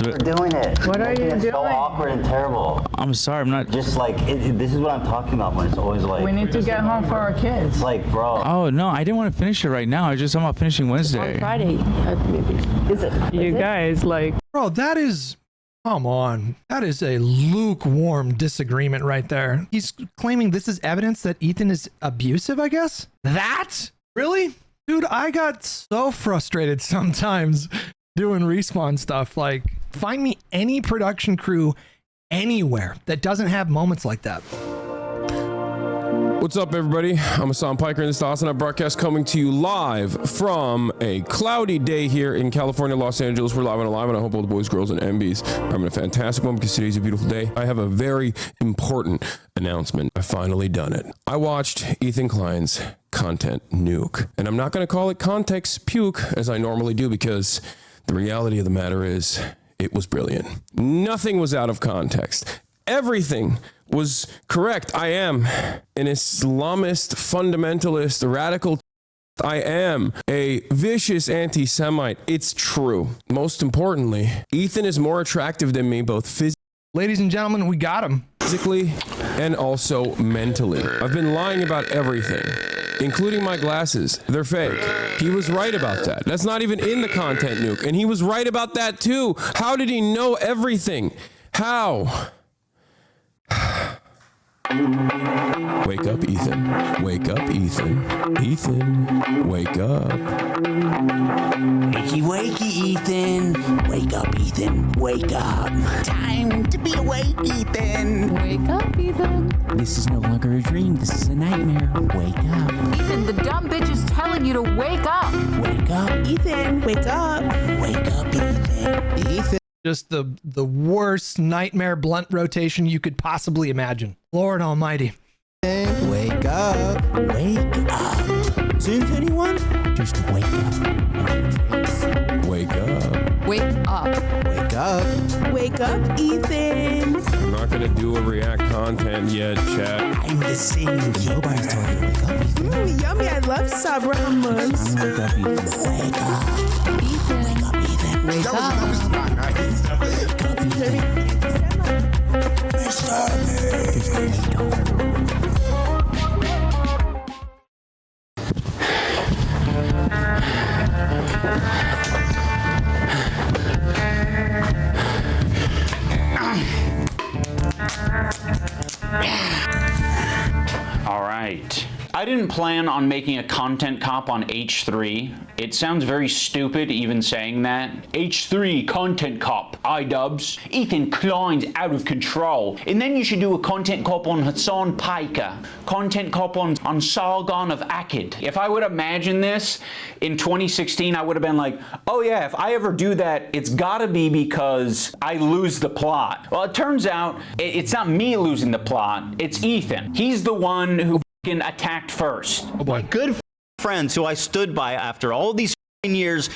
We're doing it. What are you doing? It's so awkward and terrible. I'm sorry, I'm not. Just like, this is what I'm talking about when it's always like. We need to get home for our kids. It's like, bro. Oh, no, I didn't want to finish it right now. I'm about finishing Wednesday. On Friday, maybe. Is it? You guys, like. Bro, that is. Come on. That is a lukewarm disagreement right there. He's claiming this is evidence that Ethan is abusive, I guess? That? Really? Dude, I got so frustrated sometimes doing Respawn stuff. Like, find me any production crew anywhere that doesn't have moments like that. What's up, everybody? I'm Hasan Piker, and this is the hasanbi broadcast coming to you live from a cloudy day here in California, Los Angeles. We're live and alive, and I hope all the boys, girls, and MBs are having a fantastic one because today's a beautiful day. I have a very important announcement. I've finally done it. I watched Ethan Klein's content nuke, and I'm not going to call it context puke as I normally do because the reality of the matter is it was brilliant. Nothing was out of context. Everything was correct. I am an Islamist, fundamentalist, radical. I am a vicious anti-Semite. It's true. Most importantly, Ethan is more attractive than me, both physically. Ladies and gentlemen, we got him. Physically and also mentally. I've been lying about everything, including my glasses. They're fake. He was right about that. That's not even in the content nuke. And he was right about that too. How did he know everything? How? Wake up, Ethan. Wake up, Ethan. Ethan, wake up. Wakey, wakey, Ethan. Wake up, Ethan. Wake up. Time to be awake, Ethan. Wake up, Ethan. This is no longer a dream. This is a nightmare. Wake up. Ethan, the dumb bitch is telling you to wake up. Wake up, Ethan. Wake up. Wake up, Ethan. Ethan. Just the worst nightmare blunt rotation you could possibly imagine. Lord Almighty. Wake up. Wake up. Since anyone? Just wake up. Wake up. Wake up. Wake up. Wake up, Ethan. I'm not gonna do a react content yet, chat. I'm the same. Nobody's telling you to wake up, Ethan. Yummy, I love Sabra hummus. Wake up, Ethan. Wake up. Ethan. Wake up, Ethan. Wake up. Wake up, Ethan. Just wake up. All right. I didn't plan on making a content cop on H3. It sounds very stupid even saying that. H3 content cop, idubbbz. Ethan Klein's out of control. And then you should do a content cop on Hasan Piker. Content cop on Sargon of Akkad. If I would imagine this in 2016, I would have been like, oh yeah, if I ever do that, it's gotta be because I lose the plot. Well, it turns out it's not me losing the plot, it's Ethan. He's the one who attacked first. Oh boy. Good friends who I stood by after all these years.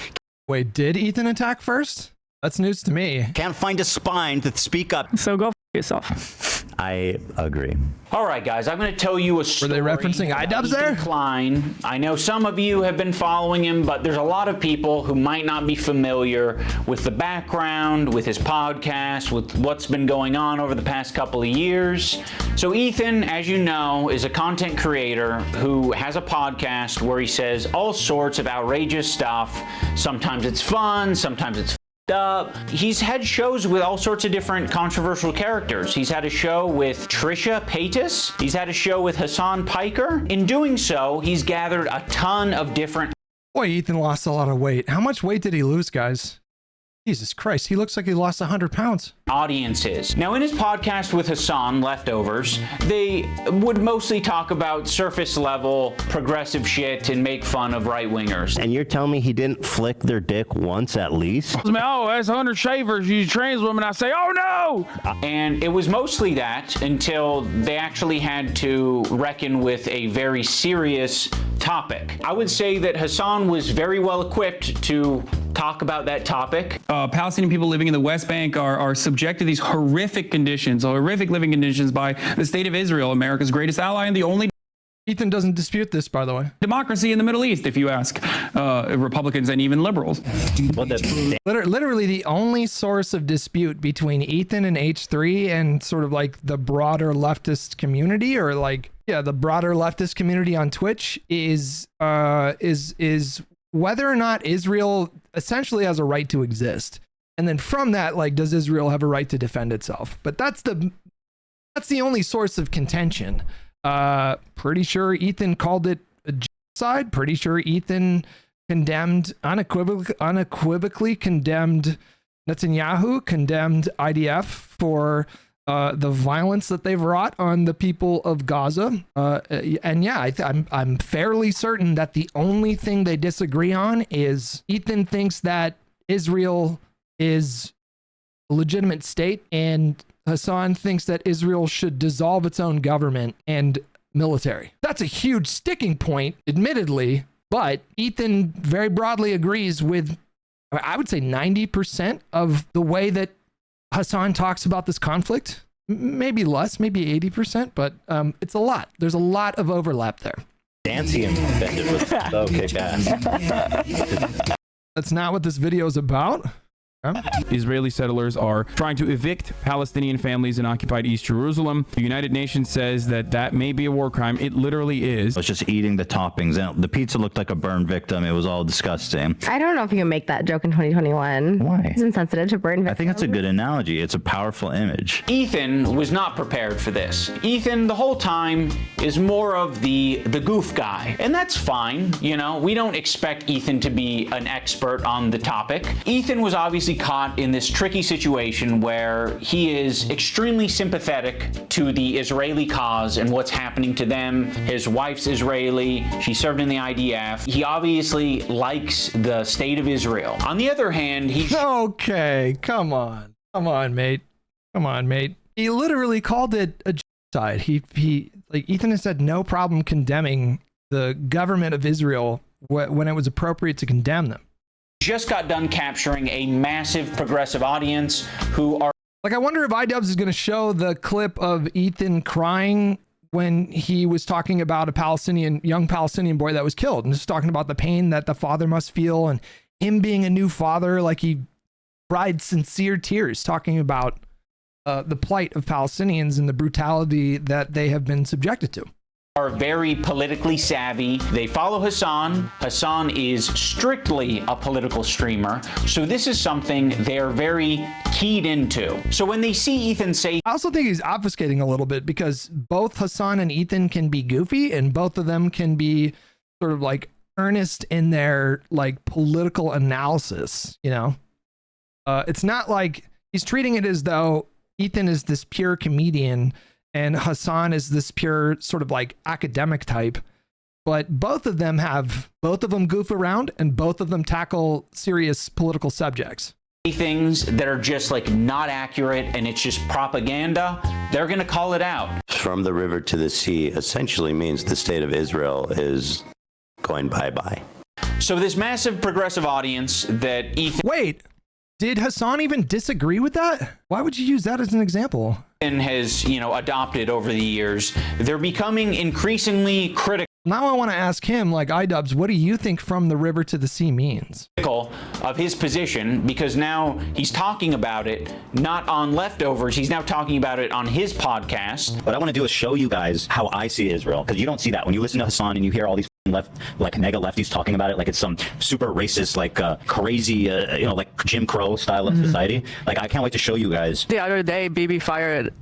Wait, did Ethan attack first? That's news to me. Can't find a spine to speak up. So go f yourself. I agree. All right, guys, I'm going to tell you a story. Were they referencing idubbbz there? Ethan Klein. I know some of you have been following him, but there's a lot of people who might not be familiar with the background, with his podcast, with what's been going on over the past couple of years. So Ethan, as you know, is a content creator who has a podcast where he says all sorts of outrageous stuff. Sometimes it's fun, sometimes it's up. He's had shows with all sorts of different controversial characters. He's had a show with Trisha Paytas. He's had a show with Hasan Piker. In doing so, he's gathered a ton of different... Boy, Ethan lost a lot of weight. How much weight did he lose, guys? Jesus Christ, he looks like he lost 100 pounds. Audiences. Now, in his podcast with Hasan, Leftovers, they would mostly talk about surface level progressive shit and make fun of right-wingers. And you're telling me he didn't flick their dick once at least? Oh, that's 100 shavers. You trans women. I say, oh no! And it was mostly that until they actually had to reckon with a very serious topic. I would say that Hasan was very well equipped to talk about that topic. Palestinian people living in the West Bank are subject to these horrific conditions, horrific living conditions by the state of Israel, America's greatest ally and the only Ethan doesn't dispute this, by the way. democracy in the Middle East, if you ask Republicans and even liberals. Literally the only source of dispute between Ethan and H3 and sort of like the broader leftist community, or like, yeah, the broader leftist community on Twitch is whether or not Israel essentially has a right to exist. And then from that, like, does Israel have a right to defend itself? But that's the only source of contention. Pretty sure Ethan called it a genocide. Pretty sure Ethan unequivocally condemned Netanyahu, condemned IDF for the violence that they've wrought on the people of Gaza. And yeah, I'm fairly certain that the only thing they disagree on is Ethan thinks that Israel is a legitimate state, and Hasan thinks that Israel should dissolve its own government and military. That's a huge sticking point, admittedly, but Ethan very broadly agrees with, I would say, 90% of the way that Hasan talks about this conflict. Maybe less, maybe 80%, but it's a lot. There's a lot of overlap there. Dancy offended with okay, bad. That's not what this video is about. Israeli settlers are trying to evict Palestinian families in occupied East Jerusalem. The United Nations says that may be a war crime. It literally is. I was just eating the toppings, and the pizza looked like a burn victim. It was all disgusting. I don't know if you can make that joke in 2021. Why? It's insensitive to burn victims. I think that's a good analogy. It's a powerful image. Ethan was not prepared for this. Ethan, the whole time, is more of the goof guy. And that's fine, you know? We don't expect Ethan to be an expert on the topic. Ethan was obviously caught in this tricky situation where he is extremely sympathetic to the Israeli cause and what's happening to them. His wife's Israeli. She served in the IDF. He obviously likes the state of Israel. On the other hand, he... Okay, come on, mate. Come on, mate. He literally called it a genocide. He like, Ethan has had no problem condemning the government of Israel when it was appropriate to condemn them. Just got done capturing a massive progressive audience who are... Like, I wonder if idubbbz is going to show the clip of Ethan crying when he was talking about a young Palestinian boy that was killed, and just talking about the pain that the father must feel, and him being a new father, like he cried sincere tears talking about the plight of Palestinians and the brutality that they have been subjected to. Are very politically savvy. They follow Hasan. Hasan is strictly a political streamer. So this is something they're very keyed into. So when they see Ethan say... I also think he's obfuscating a little bit, because both Hasan and Ethan can be goofy, and both of them can be sort of like earnest in their like political analysis, you know? It's not like he's treating it as though Ethan is this pure comedian and Hasan is this pure sort of like academic type, but both of them goof around, and both of them tackle serious political subjects. Things that are just like not accurate and it's just propaganda, they're going to call it out. From the river to the sea essentially means the state of Israel is going bye-bye. So this massive progressive audience that Ethan... Wait, did Hasan even disagree with that? Why would you use that as an example? Has, you know, adopted over the years, they're becoming increasingly critical. Now I want to ask him, like, idubbbz, what do you think from the river to the sea means? Of his position, because now he's talking about it not on Leftovers, he's now talking about it on his podcast. What I want to do is show you guys how I see Israel, because you don't see that when you listen to Hasan and you hear all these mega lefties talking about it like it's some super racist, like crazy, you know, like Jim Crow style of society. Like, I can't wait to show you guys. The other day, BB fired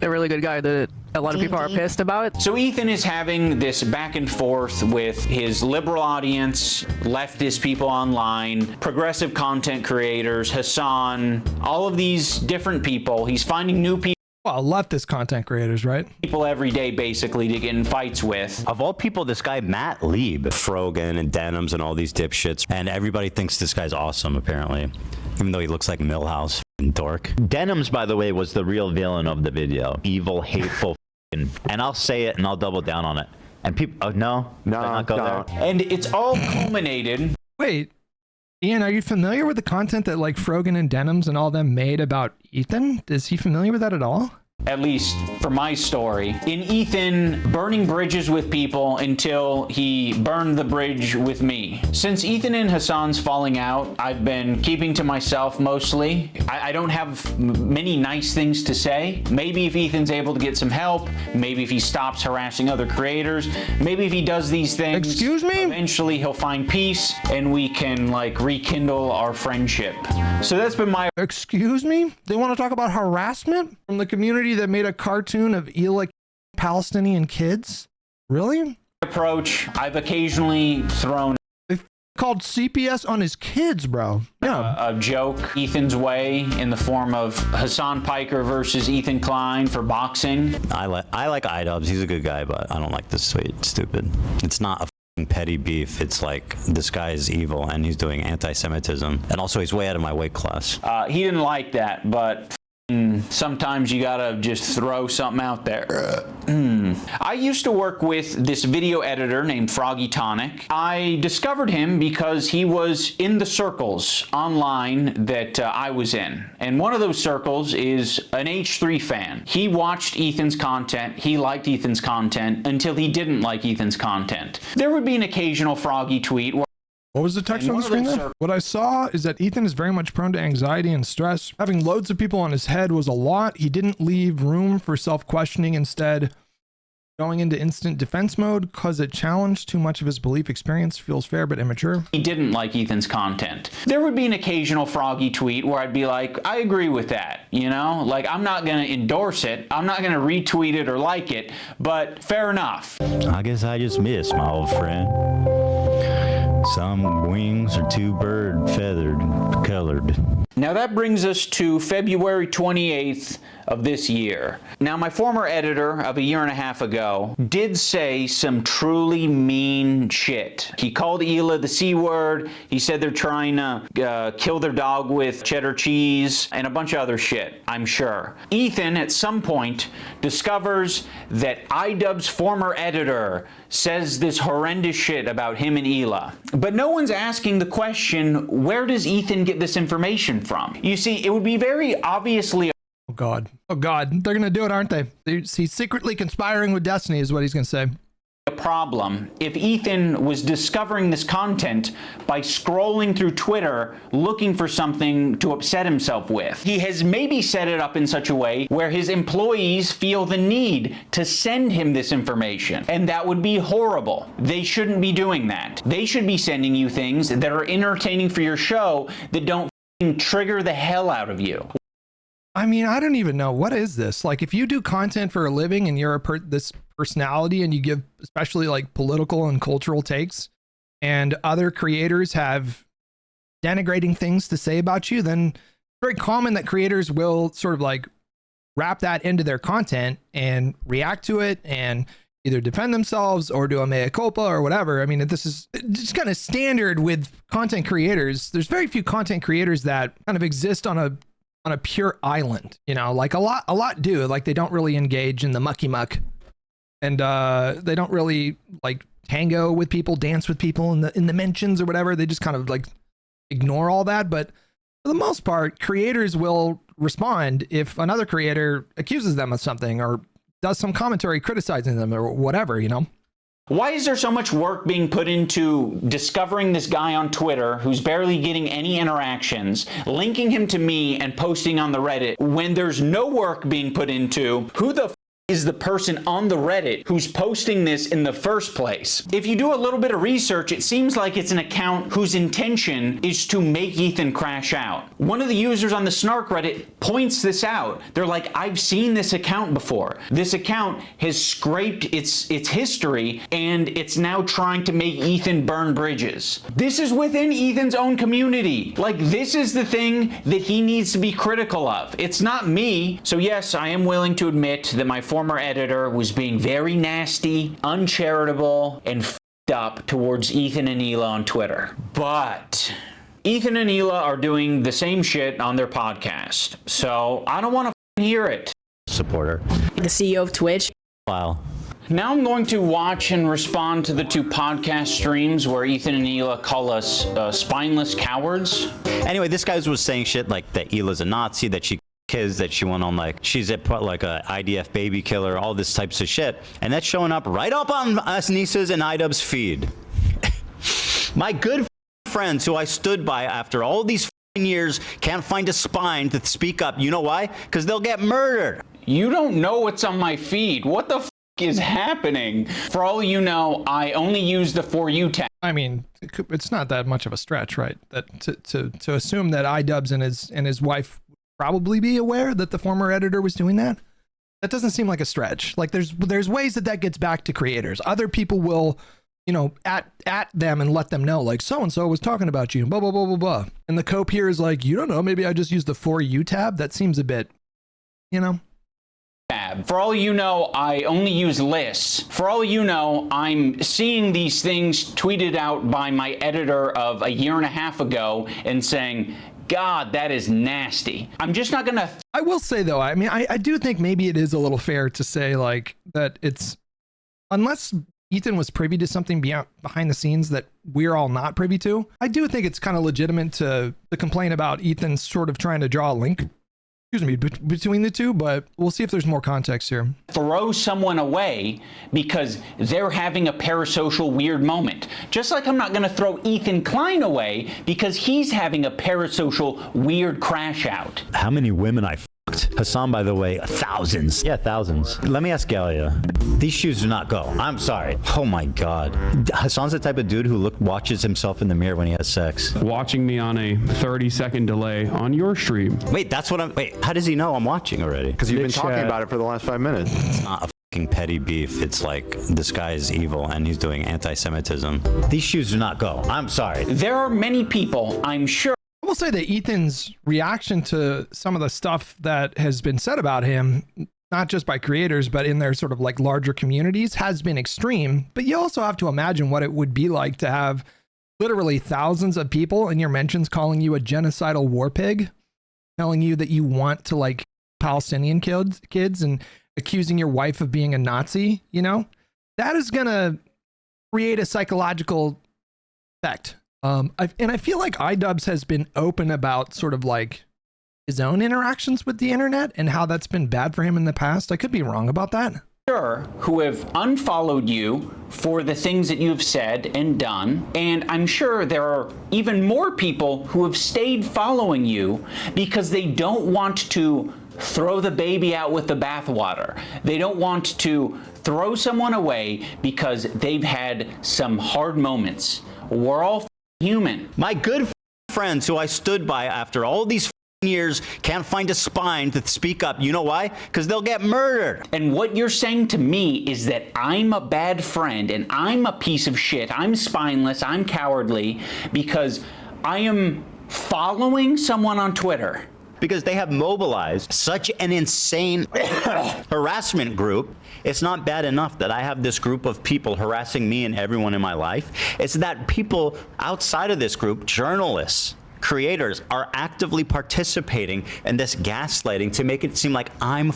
a really good guy that a lot of people are pissed about. So Ethan is having this back and forth with his liberal audience, leftist people online, progressive content creators, Hasan, all of these different people. He's finding new people. Well, leftist content creators, right? People every day, basically, to get in fights with. Of all people, this guy, Matt Lieb. Frogan and Denims and all these dipshits. And everybody thinks this guy's awesome, apparently. Even though he looks like Millhouse. Dork. Denims, by the way, was the real villain of the video. Evil, hateful, and I'll say it and I'll double down on it. And people, oh, no, not go there. And it's all culminated. Wait, Ian, are you familiar with the content that like Frogan and Denims and all them made about Ethan? Is he familiar with that at all? at least for my story, in Ethan burning bridges with people until he burned the bridge with me. Since Ethan and Hasan's falling out, I've been keeping to myself mostly. I don't have many nice things to say. Maybe if Ethan's able to get some help, maybe if he stops harassing other creators, maybe if he does these things, excuse me, eventually he'll find peace and we can like rekindle our friendship. So that's been my... Excuse me? They want to talk about harassment from the community that made a cartoon of Ela Palestinian kids? Really? approach. I've occasionally thrown... They called CPS on his kids, bro. Yeah. A joke Ethan's way in the form of Hasan Piker versus Ethan Klein for boxing. I like iDubbbz. He's a good guy, but I don't like this stupid. It's not a petty beef. It's like this guy is evil and he's doing anti-Semitism, and also he's way out of my weight class. He didn't like that, but sometimes you gotta just throw something out there. I used to work with this video editor named Froggy Tonic. I discovered him because he was in the circles online that I was in. And one of those circles is an H3 fan. He watched Ethan's content, he liked Ethan's content, until he didn't like Ethan's content. There would be an occasional Froggy tweet where... What was the text on the screen there? What I saw is that Ethan is very much prone to anxiety and stress. Having loads of people on his head was a lot. He didn't leave room for self-questioning, instead going into instant defense mode because it challenged too much of his belief experience. Feels fair but immature. He didn't like Ethan's content. There would be an occasional Froggy tweet where I'd be like, I agree with that, you know? Like, I'm not gonna endorse it, I'm not gonna retweet it or like it, but fair enough. I guess I just missed, my old friend. Some wings are too bird feathered colored. Now that brings us to February 28th of this year. Now my former editor of a year and a half ago did say some truly mean shit. He called Ela the C word, he said they're trying to kill their dog with cheddar cheese, and a bunch of other shit, I'm sure. Ethan at some point discovers that idubbbz's former editor says this horrendous shit about him and Ela. But no one's asking the question, where does Ethan get this information from? You see, it would be very obviously... Oh God. Oh God. They're gonna do it, aren't they? He's secretly conspiring with Destiny is what he's gonna say. A problem if Ethan was discovering this content by scrolling through Twitter looking for something to upset himself with. He has maybe set it up in such a way where his employees feel the need to send him this information, and that would be horrible. They shouldn't be doing that. They should be sending you things that are entertaining for your show that don't trigger the hell out of you. I mean, I don't even know. What is this? Like, if you do content for a living and you're this personality and you give especially like political and cultural takes, and other creators have denigrating things to say about you, then it's very common that creators will sort of like wrap that into their content and react to it and either defend themselves or do a mea culpa or whatever. I mean, this is just kind of standard with content creators. There's very few content creators that kind of exist on a pure island, you know, like a lot do. Like, they don't really engage in the mucky muck, and they don't really like tango with people, dance with people in the mentions or whatever. They just kind of like ignore all that. But for the most part, creators will respond if another creator accuses them of something or does some commentary criticizing them or whatever, you know. Why is there so much work being put into discovering this guy on Twitter who's barely getting any interactions, linking him to me and posting on the Reddit, when there's no work being put into who the is the person on the Reddit who's posting this in the first place? If you do a little bit of research, it seems like it's an account whose intention is to make Ethan crash out. One of the users on the Snark Reddit points this out. They're like, I've seen this account before. This account has scraped its history, and it's now trying to make Ethan burn bridges. This is within Ethan's own community. Like, this is the thing that he needs to be critical of. It's not me. So yes, I am willing to admit that my former editor was being very nasty, uncharitable, and f***ed up towards Ethan and Ela on Twitter. But Ethan and Ela are doing the same shit on their podcast, so I don't want to hear it. Supporter. The CEO of Twitch. Wow. Now I'm going to watch and respond to the two podcast streams where Ethan and Ela call us spineless cowards. Anyway, this guy was saying shit like that Ela's a Nazi, that she kids that she went on, like she's a IDF baby killer, all this types of shit, and that's showing up right up on us Nisa's and idubb's feed. My good friends who I stood by after all these years can't find a spine to speak up. You know why? Because they'll get murdered. You don't know what's on my feed. What the is happening? For all you know, I only use the For You tab. I mean, it's not that much of a stretch, right? That to assume that iDubbbz and his wife would probably be aware that the former editor was doing that. That doesn't seem like a stretch. Like there's ways that gets back to creators. Other people will, you know, at them and let them know, like, so and so was talking about you, blah blah blah blah blah. And the cope here is like, you don't know, maybe I just use the For You tab. That seems a bit, you know. For all you know, I only use lists. For all you know, I'm seeing these things tweeted out by my editor of a year and a half ago and saying, God, that is nasty. I'm just not gonna. I will say though, I mean, I do think maybe it is a little fair to say like that it's, unless Ethan was privy to something behind the scenes that we're all not privy to, I do think it's kind of legitimate to complain about Ethan sort of trying to draw a link, between the two, but we'll see if there's more context here. Throw someone away because they're having a parasocial weird moment. Just like I'm not going to throw Ethan Klein away because he's having a parasocial weird crash out. How many women I fucked? Hasan, by the way, thousands. Yeah, thousands. Let me ask Galia. These shoes do not go. I'm sorry. Oh my God. Hasan's the type of dude who watches himself in the mirror when he has sex. Watching me on a 30-second delay on your stream. Wait, that's what wait, how does he know I'm watching already? Because you've been talking about it for the last 5 minutes. It's not a fucking petty beef. It's like, this guy is evil and he's doing anti-Semitism. These shoes do not go. I'm sorry. There are many people, I'm sure. I will say that Ethan's reaction to some of the stuff that has been said about him, not just by creators, but in their sort of like larger communities, has been extreme. But you also have to imagine what it would be like to have literally thousands of people in your mentions calling you a genocidal war pig, telling you that you want to like Palestinian kids and accusing your wife of being a Nazi, you know, that is going to create a psychological effect. And I feel like idubbbz has been open about sort of like his own interactions with the internet and how that's been bad for him in the past. I could be wrong about that. Who have unfollowed you for the things that you've said and done, and I'm sure there are even more people who have stayed following you because they don't want to throw the baby out with the bathwater. They don't want to throw someone away because they've had some hard moments. We're all human. My good friends who I stood by after all these years can't find a spine to speak up. You know why? Because they'll get murdered. And what you're saying to me is that I'm a bad friend and I'm a piece of shit. I'm spineless. I'm cowardly because I am following someone on Twitter. Because they have mobilized such an insane harassment group. It's not bad enough that I have this group of people harassing me and everyone in my life. It's that people outside of this group, journalists, creators, are actively participating in this gaslighting to make it seem like I'm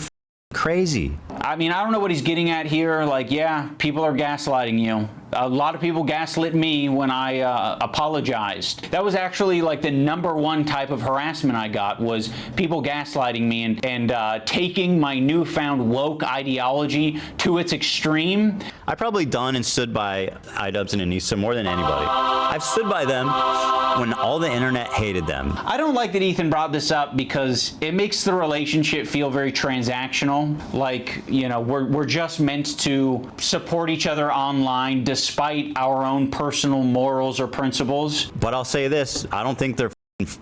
crazy. I mean, I don't know what he's getting at here. Like, yeah, people are gaslighting you. A lot of people gaslit me when I apologized. That was actually like the #1 type of harassment I got, was people gaslighting me and taking my newfound woke ideology to its extreme. I've probably done and stood by idubbbz and Anissa more than anybody. I've stood by them when all the internet hated them. I don't like that Ethan brought this up because it makes the relationship feel very transactional. Like, you know, we're just meant to support each other online despite our own personal morals or principles. But I'll say this, I don't think they're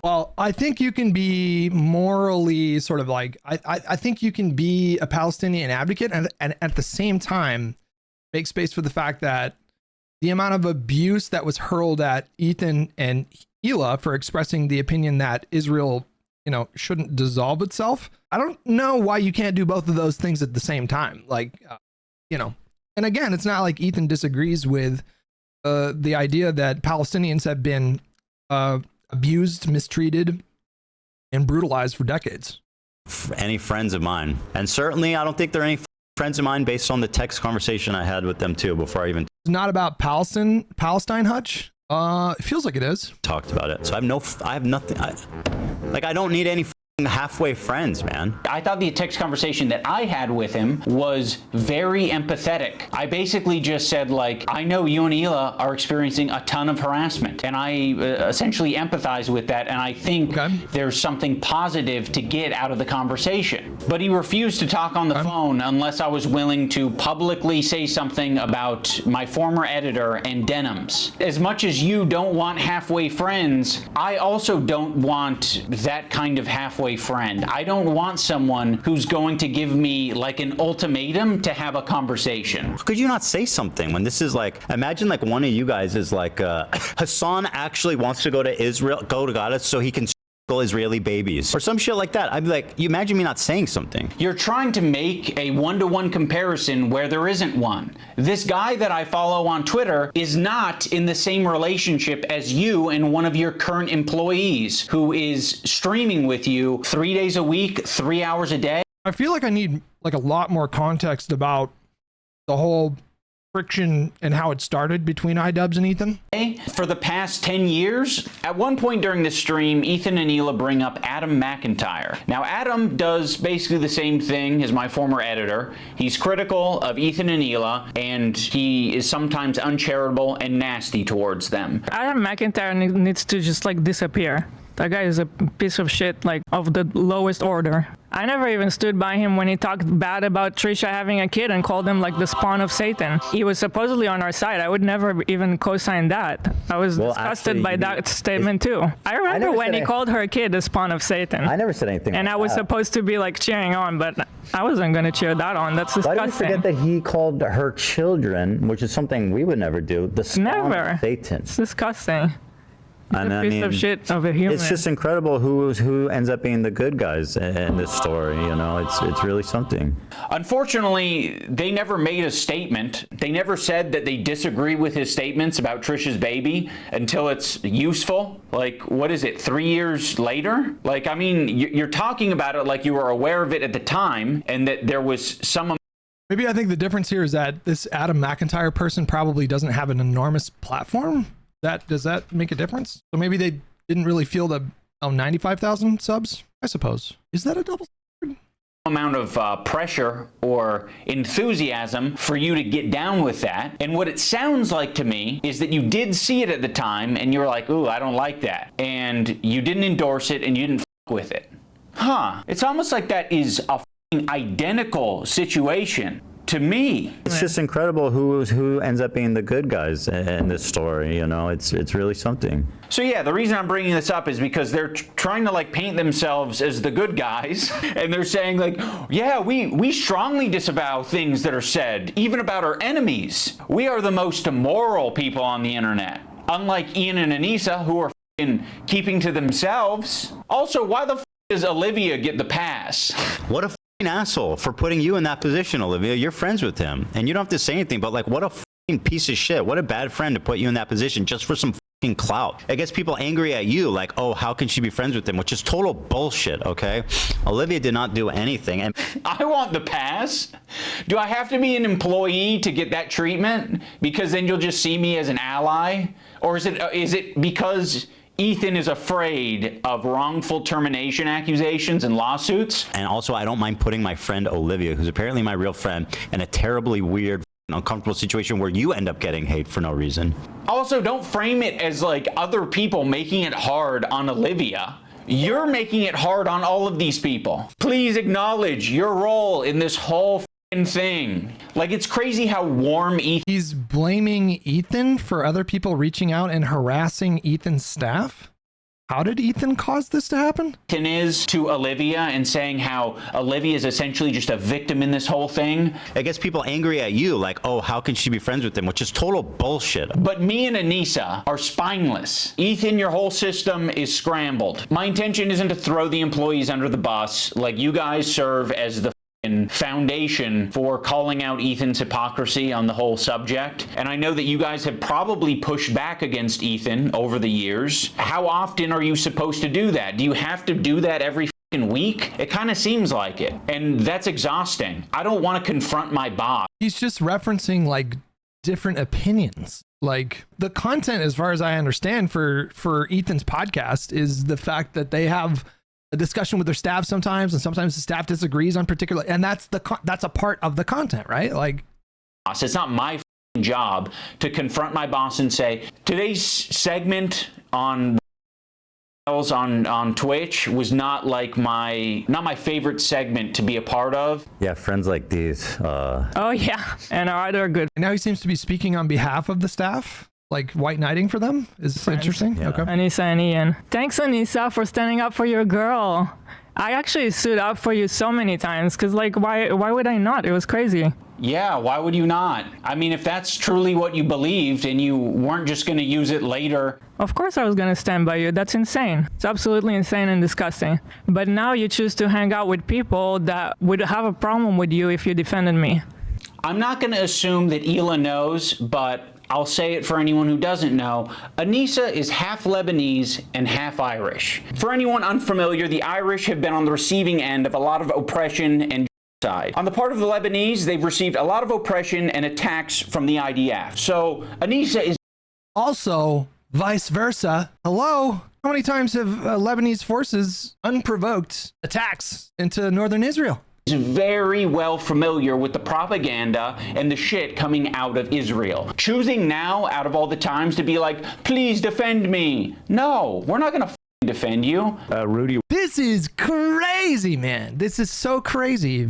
well, I think you can be morally sort of like, I think you can be a Palestinian advocate and at the same time make space for the fact that the amount of abuse that was hurled at Ethan and Hila for expressing the opinion that Israel, you know, shouldn't dissolve itself. I don't know why you can't do both of those things at the same time. Like, you know, and again, it's not like Ethan disagrees with the idea that Palestinians have been abused, mistreated, and brutalized for decades. Any friends of mine. And certainly I don't think they're any friends of mine based on the text conversation I had with them too before I even It's not about Palestine, Hutch. It feels like it is. Talked about it. So I have nothing. I don't need any halfway friends, man. I thought the text conversation that I had with him was very empathetic. I basically just said, like, I know you and Hila are experiencing a ton of harassment, and I essentially empathize with that, and I think there's something positive to get out of the conversation. But he refused to talk on the phone unless I was willing to publicly say something about my former editor and denims. As much as you don't want halfway friends, I also don't want that kind of halfway friend. I don't want someone who's going to give me like an ultimatum to have a conversation. Could you not say something when this is like, imagine like one of you guys is like, Hasan actually wants to go to Israel, go to Gaza so he can Israeli babies or some shit like that. I'd be like, you imagine me not saying something. You're trying to make a one-to-one comparison where there isn't one. This guy that I follow on Twitter is not in the same relationship as you and one of your current employees who is streaming with you 3 days a week, 3 hours a day. I feel like I need like a lot more context about the whole friction and how it started between iDubbbz and Ethan. For the past 10 years, at one point during this stream, Ethan and Hila bring up Adam McIntyre. Now, Adam does basically the same thing as my former editor. He's critical of Ethan and Hila, and he is sometimes uncharitable and nasty towards them. Adam McIntyre needs to just like disappear. That guy is a piece of shit, like of the lowest order. I never even stood by him when he talked bad about Trisha having a kid and called him like the spawn of Satan. He was supposedly on our side. I would never even co-sign that. I was disgusted by that statement too. I remember when he called her kid the spawn of Satan. I never said anything and like I was that. supposed to be like cheering on, but I wasn't going to cheer that on. That's disgusting. Why do you forget that he called her children, which is something we would never do, the spawn of Satan? It's disgusting. And a piece of shit of a human. It's just incredible who ends up being the good guys in this story. You know, it's really something. Unfortunately, they never made a statement. They never said that they disagree with his statements about Trisha's baby until it's useful. Like, what is it, 3 years later? Like, I mean, you're talking about it like you were aware of it at the time and that there was some... Maybe I think the difference here is that this Adam McIntyre person probably doesn't have an enormous platform. Does that make a difference? So maybe they didn't really feel the 95,000 subs, I suppose. Is that a double amount of pressure or enthusiasm for you to get down with that? And what it sounds like to me is that you did see it at the time and you were like, ooh, I don't like that. And you didn't endorse it and you didn't f with it. Huh. It's almost like that is a f***ing identical situation. To me, it's just incredible who ends up being the good guys in this story. You know, it's really something. So yeah, the reason I'm bringing this up is because they're trying to like paint themselves as the good guys, and they're saying like, yeah, we strongly disavow things that are said, even about our enemies. We are the most immoral people on the internet, unlike Ian and Anissa, who are f***ing keeping to themselves. Also, why the f*** does Olivia get the pass? What a asshole for putting you in that position, Olivia. You're friends with him and you don't have to say anything, but like, what a fucking piece of shit. What a bad friend to put you in that position just for some fucking clout. It gets people angry at you, like, oh, how can she be friends with him, which is total bullshit. Okay, Olivia did not do anything. And I want the pass. Do I have to be an employee to get that treatment because then you'll just see me as an ally? Or is it because Ethan is afraid of wrongful termination accusations and lawsuits? And also, I don't mind putting my friend Olivia, who's apparently my real friend, in a terribly weird, uncomfortable situation where you end up getting hate for no reason. Also, don't frame it as like other people making it hard on Olivia. You're making it hard on all of these people. Please acknowledge your role in this whole thing. Like, it's crazy how warm Ethan... He's blaming Ethan for other people reaching out and harassing Ethan's staff? How did Ethan cause this to happen? Ethan is to Olivia and saying how Olivia is essentially just a victim in this whole thing. It gets people angry at you, like, oh, how can she be friends with him, which is total bullshit. But me and Anissa are spineless. Ethan, your whole system is scrambled. My intention isn't to throw the employees under the bus. Like, you guys serve as the foundation for calling out Ethan's hypocrisy on the whole subject. And I know that you guys have probably pushed back against Ethan over the years. How often are you supposed to do that? Do you have to do that every week? It kind of seems like it. And that's exhausting. I don't want to confront my boss. He's just referencing like different opinions. Like, the content, as far as I understand, for Ethan's podcast is the fact that they have a discussion with their staff sometimes, and sometimes the staff disagrees on particular, and that's a part of the content, right? Like, it's not my job to confront my boss and say, today's segment on Twitch was not my favorite segment to be a part of. Yeah, friends like these. Oh yeah, and our other good. And now he seems to be speaking on behalf of the staff, like white knighting for them. Is interesting. Yeah. Okay. Anissa and Ian. Thanks, Anissa, for standing up for your girl. I actually stood up for you so many times, because like, why would I not? It was crazy. Yeah, why would you not? I mean, if that's truly what you believed and you weren't just going to use it later. Of course I was going to stand by you. That's insane. It's absolutely insane and disgusting. But now you choose to hang out with people that would have a problem with you if you defended me. I'm not going to assume that Hila knows, but I'll say it for anyone who doesn't know. Anissa is half Lebanese and half Irish. For anyone unfamiliar, the Irish have been on the receiving end of a lot of oppression and side. On the part of the Lebanese, they've received a lot of oppression and attacks from the IDF. So Anissa is also vice versa. Hello? How many times have Lebanese forces unprovoked attacks into northern Israel? Is very well familiar with the propaganda and the shit coming out of Israel. Choosing now, out of all the times, to be like, please defend me. No, we're not going to defend you. Rudy. This is crazy, man. This is so crazy.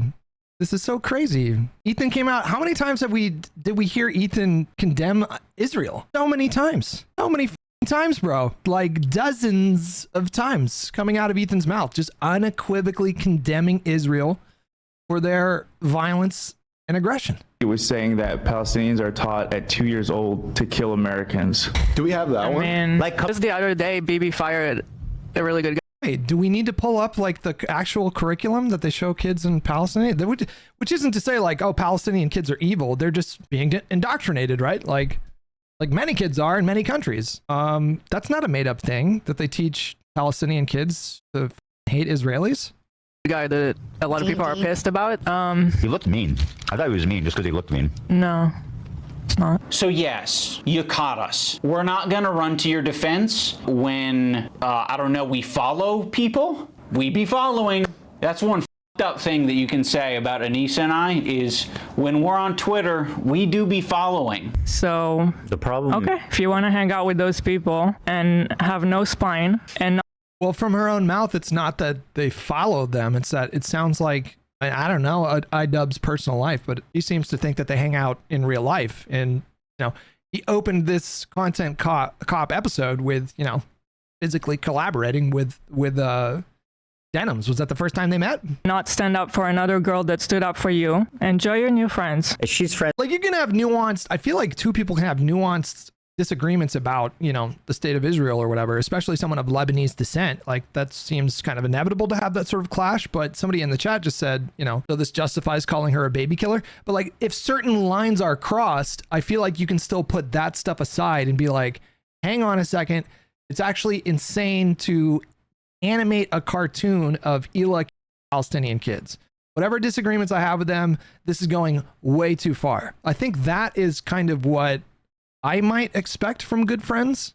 This is so crazy. Ethan came out. How many times did we hear Ethan condemn Israel? So many times. So many times, bro. Like dozens of times coming out of Ethan's mouth, just unequivocally condemning Israel for their violence and aggression. He was saying that Palestinians are taught at 2 years old to kill Americans. Do we have that one? Man, like just the other day, Bibi fired a really good guy. Wait, do we need to pull up like the actual curriculum that they show kids in Palestine? Which isn't to say like, oh, Palestinian kids are evil. They're just being indoctrinated, right? Like many kids are in many countries. That's not a made up thing that they teach Palestinian kids to hate Israelis. The guy that a lot of people are pissed about. He looked mean. I thought he was mean just because he looked mean. No. Not. So yes, you caught us. We're not gonna run to your defense when, I don't know, we follow people. We be following. That's one fucked up thing that you can say about Anissa and I is when we're on Twitter, we do be following. So, the problem. Okay, if you want to hang out with those people and have no spine and well, from her own mouth, it's not that they followed them. It's that it sounds like, I don't know, iDubb's personal life, but he seems to think that they hang out in real life. And, he opened this content cop episode with, physically collaborating with Denims. Was that the first time they met? not stand up for another girl that stood up for you. Enjoy your new friends. She's friends. Like, you can have nuanced, I feel like two people can have nuanced disagreements about, the state of Israel or whatever, especially someone of Lebanese descent. Like, that seems kind of inevitable to have that sort of clash. But somebody in the chat just said, so this justifies calling her a baby killer. But like, if certain lines are crossed, I feel like you can still put that stuff aside and be like, hang on a second. It's actually insane to animate a cartoon of Hila Palestinian kids. Whatever disagreements I have with them, this is going way too far. I think that is kind of what I might expect from good friends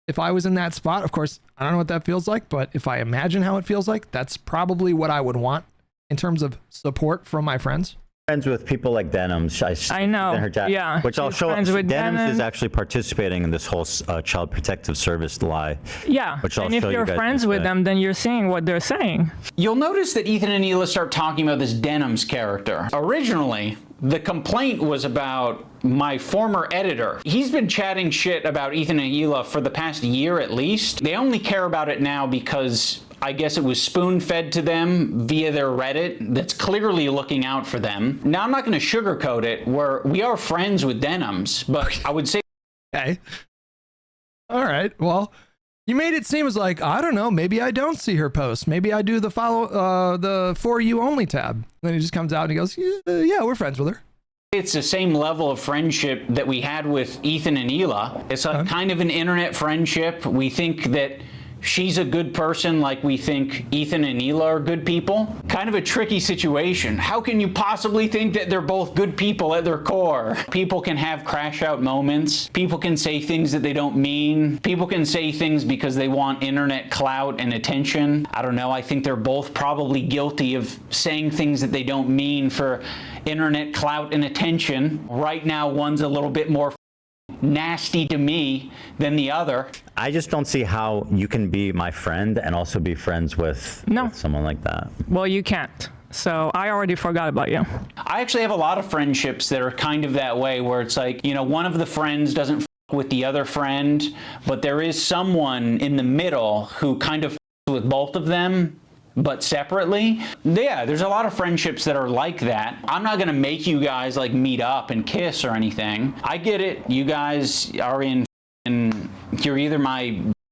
if I was in that spot. Of course, I don't know what that feels like, but if I imagine how it feels like, that's probably what I would want in terms of support from my friends. Friends with people like Denims. I know. In her chat, Yeah. which I'll She's show up. friends with Denims Denim. is actually participating in this whole child protective service lie. Yeah, Which I'll and if show you you're guys friends in a with minute. them, then you're seeing what they're saying. You'll notice that Ethan and Hila start talking about this Denims character. Originally, the complaint was about my former editor. He's been chatting shit about Ethan and Hila for the past year at least. They only care about it now because I guess it was spoon-fed to them via their Reddit that's clearly looking out for them. Now, I'm not going to sugarcoat it. We are friends with Denims, but I would say... Okay. All right. Well, you made it seem as like, I don't know, maybe I don't see her post. Maybe I do the the For You Only tab. Then he just comes out and he goes, yeah, we're friends with her. It's the same level of friendship that we had with Ethan and Hila. It's a kind of an internet friendship. We think that she's a good person like we think Ethan and Hila are good people. Kind of a tricky situation. How can you possibly think that they're both good people at their core? People can have crash out moments. People can say things that they don't mean. People can say things because they want internet clout and attention. I don't know. I think they're both probably guilty of saying things that they don't mean for internet clout and attention. Right now, one's a little bit more nasty to me than the other. I just don't see how you can be my friend and also be friends with someone like that. Well, you can't. So I already forgot about you. I actually have a lot of friendships that are kind of that way, where it's like, you know, one of the friends doesn't with the other friend, but there is someone in the middle who kind of with both of them, but separately. Yeah, there's a lot of friendships that are like that. I'm not gonna make you guys like meet up and kiss or anything. I get it. You guys are in, and you're either my...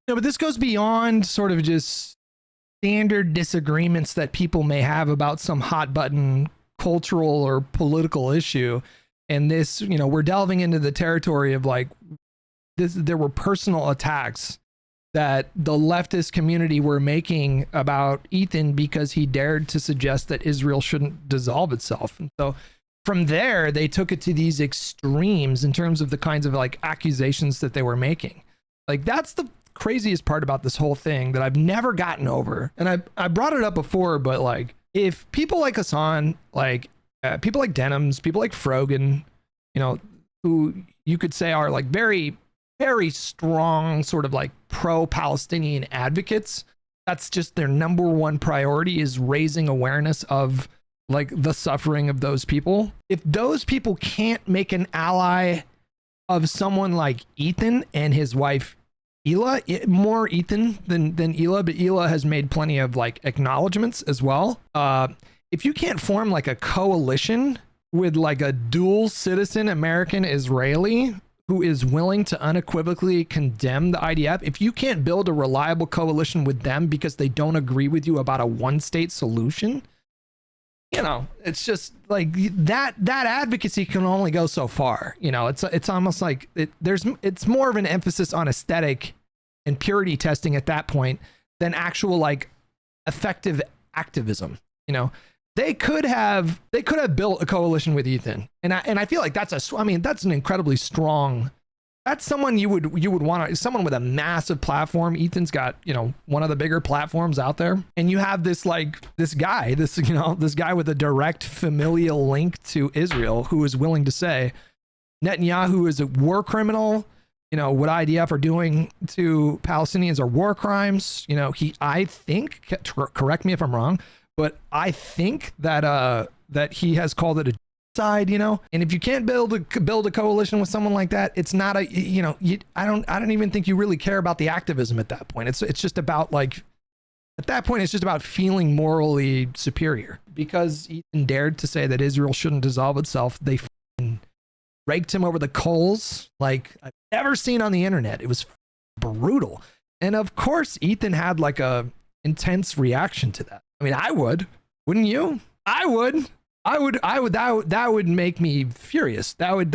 No, but this goes beyond sort of just standard disagreements that people may have about some hot button cultural or political issue. And this, you know, we're delving into the territory of like, there were personal attacks that the leftist community were making about Ethan because he dared to suggest that Israel shouldn't dissolve itself. And so from there, they took it to these extremes in terms of the kinds of like accusations that they were making. Like, that's the craziest part about this whole thing that I've never gotten over. And I brought it up before, but like, if people like Hasan, like people like Denims, people like Frogan, you know, who you could say are like very, very strong sort of like pro-Palestinian advocates, that's just their number one priority, is raising awareness of like the suffering of those people. If those people can't make an ally of someone like Ethan and his wife Hila, more Ethan than Hila, but Hila has made plenty of like acknowledgements as well. If you can't form like a coalition with like a dual citizen American Israeli who is willing to unequivocally condemn the IDF, if you can't build a reliable coalition with them because they don't agree with you about a one-state solution, you know, it's just like that advocacy can only go so far. You know, it's almost like it's more of an emphasis on aesthetic and purity testing at that point than actual like effective activism. You know, they could have built a coalition with Ethan, and I feel like that's an incredibly strong. That's someone you would want to, someone with a massive platform. Ethan's got, you know, one of the bigger platforms out there, and you have this guy with a direct familial link to Israel who is willing to say Netanyahu is a war criminal. You know, what IDF are doing to Palestinians are war crimes. You know, I think, correct me if I'm wrong, but I think that he has called it a side, you know. And if you can't build a coalition with someone like that, it's not a, you know, I don't even think you really care about the activism at that point. It's just about like, at that point, it's just about feeling morally superior. Because Ethan dared to say that Israel shouldn't dissolve itself, they raked him over the coals like I've never seen on the internet. It was brutal. And of course, Ethan had like a intense reaction to that. I mean, I would, wouldn't you? I would. That would make me furious. That would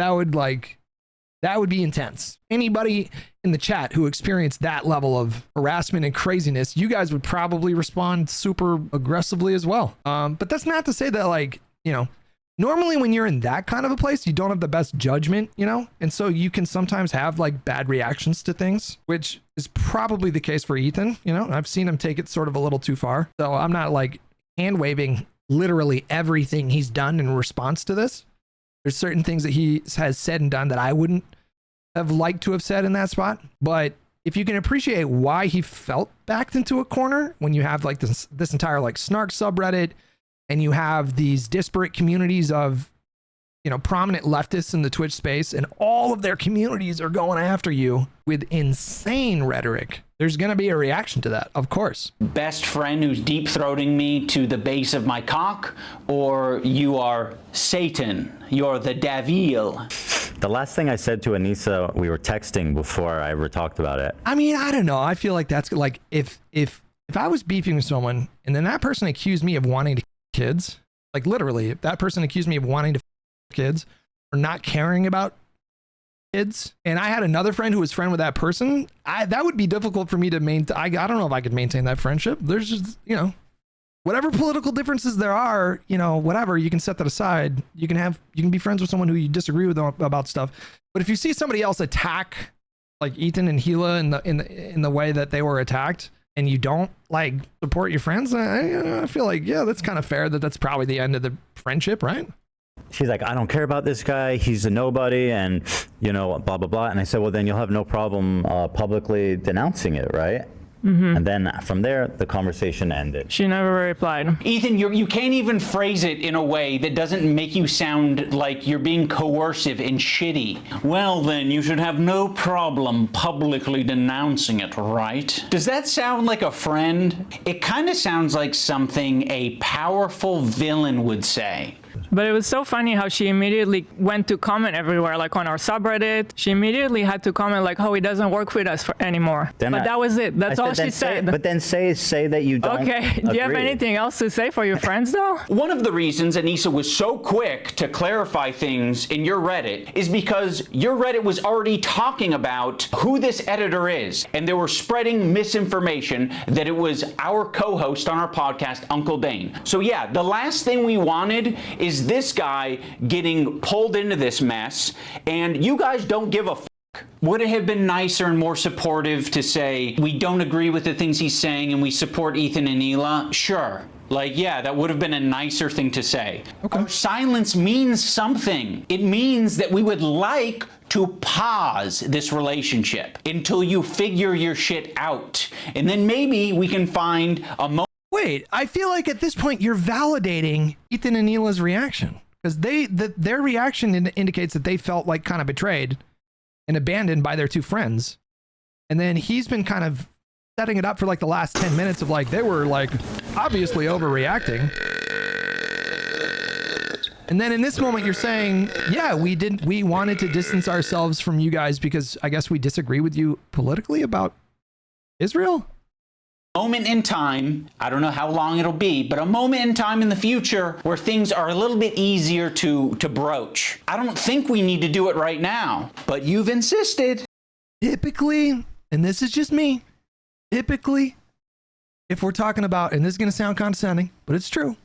be intense. Anybody in the chat who experienced that level of harassment and craziness, you guys would probably respond super aggressively as well. But that's not to say that, like, you know, normally when you're in that kind of a place, you don't have the best judgment, you know? And so you can sometimes have like bad reactions to things, which is probably the case for Ethan. You know, I've seen him take it sort of a little too far. So I'm not like hand waving literally everything he's done in response to this. There's certain things that he has said and done that I wouldn't have liked to have said in that spot. But if you can appreciate why he felt backed into a corner, when you have like this entire like snark subreddit, and you have these disparate communities of, you know, prominent leftists in the Twitch space, and all of their communities are going after you with insane rhetoric, there's going to be a reaction to that, of course. Best friend who's deep throating me to the base of my cock, or you are Satan, you're the devil. The last thing I said to Anissa, we were texting before I ever talked about it. I mean, I don't know. I feel like that's like, if I was beefing with someone and then that person accused me of wanting to kids, like literally, if that person accused me of wanting to kids or not caring about kids, and I had another friend who was friend with that person, that would be difficult for me to maintain. I don't know if I could maintain that friendship. There's just, whatever political differences there are, whatever, you can set that aside. You can be friends with someone who you disagree with about stuff. But if you see somebody else attack like Ethan and Gila in the way that they were attacked, and you don't like support your friends, I feel like, yeah, that's kind of fair. That's probably the end of the friendship, right? She's like, I don't care about this guy. He's a nobody, and blah blah blah. And I said, well, then you'll have no problem publicly denouncing it, right? And then from there, the conversation ended. She never replied. Ethan, you can't even phrase it in a way that doesn't make you sound like you're being coercive and shitty. Well, then, you should have no problem publicly denouncing it, right? Does that sound like a friend? It kind of sounds like something a powerful villain would say. But it was so funny how she immediately went to comment everywhere, like on our subreddit. She immediately had to comment like, oh, he doesn't work with us anymore. But that was it. That's all she said. But then say that you don't Okay, do you have anything else to say for your friends though? One of the reasons Anissa was so quick to clarify things in your Reddit is because your Reddit was already talking about who this editor is, and they were spreading misinformation that it was our co-host on our podcast, Uncle Dane. So yeah, the last thing we wanted is this guy getting pulled into this mess, and you guys don't give a fuck. Would it have been nicer and more supportive to say, we don't agree with the things he's saying and we support Ethan and Hila? Sure. Like, yeah, that would have been a nicer thing to say. Okay. Our silence means something. It means that we would like to pause this relationship until you figure your shit out. And then maybe we can find a moment. Wait, I feel like at this point you're validating Ethan and Hila's reaction, because their reaction indicates that they felt like kind of betrayed and abandoned by their two friends. And then he's been kind of setting it up for like the last 10 minutes of like, they were like obviously overreacting. And then in this moment you're saying, yeah, we wanted to distance ourselves from you guys because I guess we disagree with you politically about Israel? Moment in time, I don't know how long it'll be, but a moment in time in the future where things are a little bit easier to broach. I don't think we need to do it right now, but you've insisted. Typically, and this is just me, typically, if we're talking about, and this is going to sound condescending, but it's true.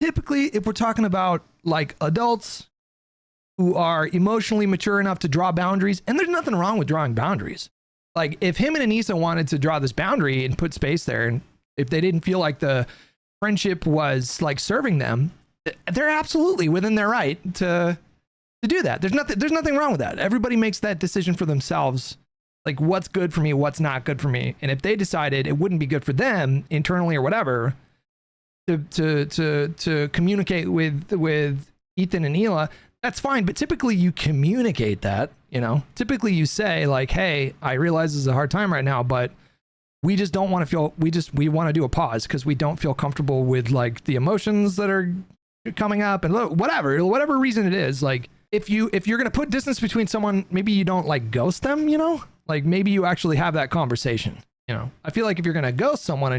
Typically, if we're talking about like adults who are emotionally mature enough to draw boundaries, and there's nothing wrong with drawing boundaries. Like if him and Anissa wanted to draw this boundary and put space there, and if they didn't feel like the friendship was like serving them, they're absolutely within their right to do that. There's nothing wrong with that. Everybody makes that decision for themselves. Like what's good for me, what's not good for me. And if they decided it wouldn't be good for them internally or whatever to communicate with Ethan and Hila, that's fine. But typically you communicate that. Typically you say like, hey, I realize this is a hard time right now, but we just don't want to feel, we want to do a pause because we don't feel comfortable with like the emotions that are coming up and whatever reason it is. Like if you're going to put distance between someone, maybe you don't like ghost them, like maybe you actually have that conversation. I feel like if you're going to ghost someone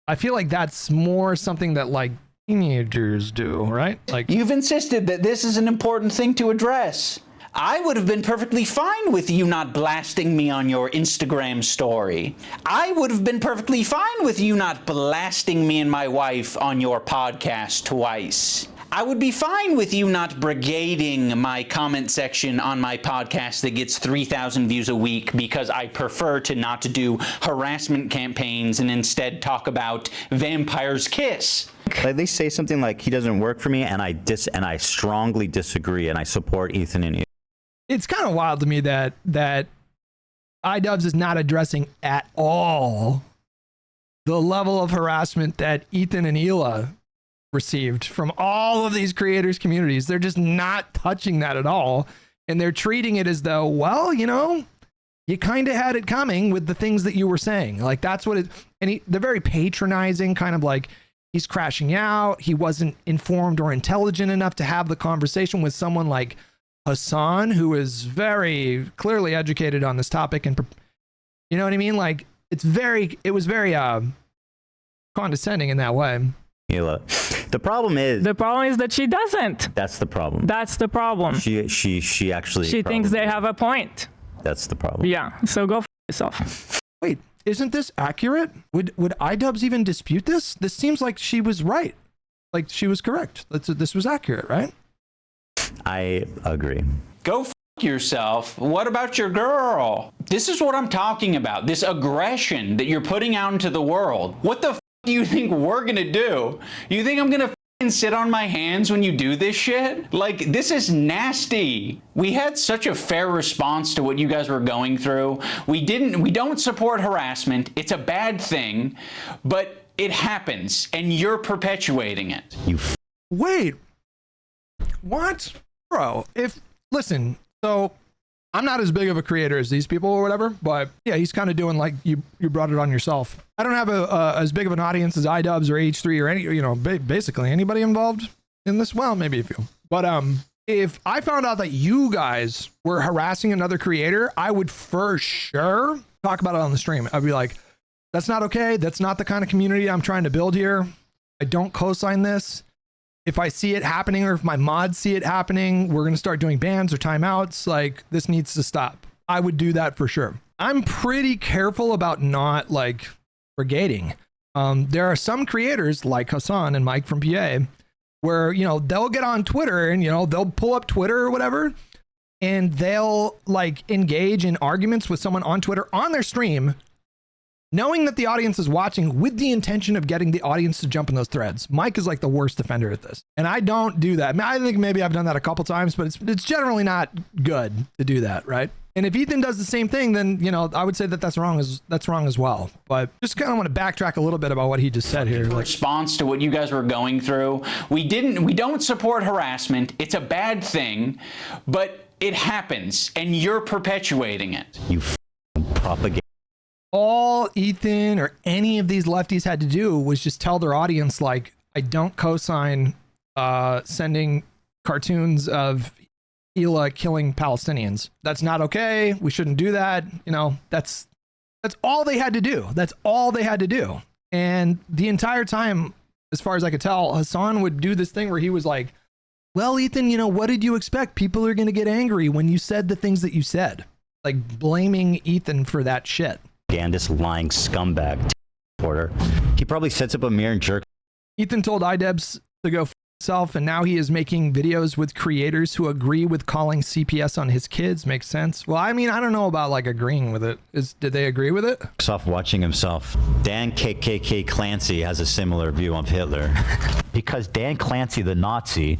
I feel like that's more something that like teenagers do, right? Like you've insisted that this is an important thing to address. I would have been perfectly fine with you not blasting me on your Instagram story. I would have been perfectly fine with you not blasting me and my wife on your podcast twice. I would be fine with you not brigading my comment section on my podcast that gets 3,000 views a week because I prefer to not to do harassment campaigns and instead talk about Vampire's Kiss. Like they say something like he doesn't work for me, and I strongly disagree, and I support Ethan and Hila. It's kind of wild to me that idubbbz is not addressing at all the level of harassment that Ethan and Hila received from all of these creators communities. They're just not touching that at all, and they're treating it as though, well, you kind of had it coming with the things that you were saying. Like that's what it. And they're very patronizing, kind of like he's crashing out. He wasn't informed or intelligent enough to have the conversation with someone like Hasan, who is very clearly educated on this topic, and you know what I mean? Like it was very condescending in that way. Hila. The problem is that she doesn't. that's the problem. That's the problem. She actually She thinks they have a point. That's the problem. Yeah. So go f yourself. Wait, isn't this accurate? Would iDubbbz even dispute this? This seems like she was right. Like she was correct. This was accurate, right? I agree. Go f yourself. What about your girl? This is what I'm talking about. This aggression that you're putting out into the world. What the f do you think we're gonna do? You think I'm gonna f***ing sit on my hands when you do this shit? Like, this is nasty. We had such a fair response to what you guys were going through. We don't support harassment. It's a bad thing, but it happens and you're perpetuating it. Wait. What? Bro, listen, so I'm not as big of a creator as these people or whatever, but yeah, he's kind of doing like you brought it on yourself. I don't have as big of an audience as idubbbz or H3 or any, basically anybody involved in this. Well, maybe a few. But if I found out that you guys were harassing another creator, I would for sure talk about it on the stream. I'd be like, that's not okay. That's not the kind of community I'm trying to build here. I don't co-sign this. If I see it happening or if my mods see it happening, we're going to start doing bans or timeouts. Like, this needs to stop. I would do that for sure. I'm pretty careful about not like brigading. There are some creators like Hasan and Mike from PA where, they'll get on Twitter and, they'll pull up Twitter or whatever, and they'll like engage in arguments with someone on Twitter on their stream, knowing that the audience is watching with the intention of getting the audience to jump in those threads. Mike is like the worst offender at this. And I don't do that. I think maybe I've done that a couple times, but it's generally not good to do that, right? And if Ethan does the same thing, then, I would say that that's wrong as well. But just kind of want to backtrack a little bit about what he just said here. Response to what you guys were going through. We don't support harassment. It's a bad thing, but it happens and you're perpetuating it. You propagate. All Ethan or any of these lefties had to do was just tell their audience, like, I don't co-sign sending cartoons of Hila killing Palestinians. That's not okay. We shouldn't do that. That's all they had to do. That's all they had to do. And the entire time, as far as I could tell, Hasan would do this thing where he was like, well, Ethan, what did you expect? People are going to get angry when you said the things that you said. Like, blaming Ethan for that shit. This lying scumbag reporter. He probably sets up a mirror and jerks. Ethan told idubbbz to go f himself, and now he is making videos with creators who agree with calling CPS on his kids. Makes sense. Well, I mean, I don't know about like agreeing with it. Did they agree with it? Off watching himself. Dan KKK Clancy has a similar view of Hitler. Because Dan Clancy, the Nazi,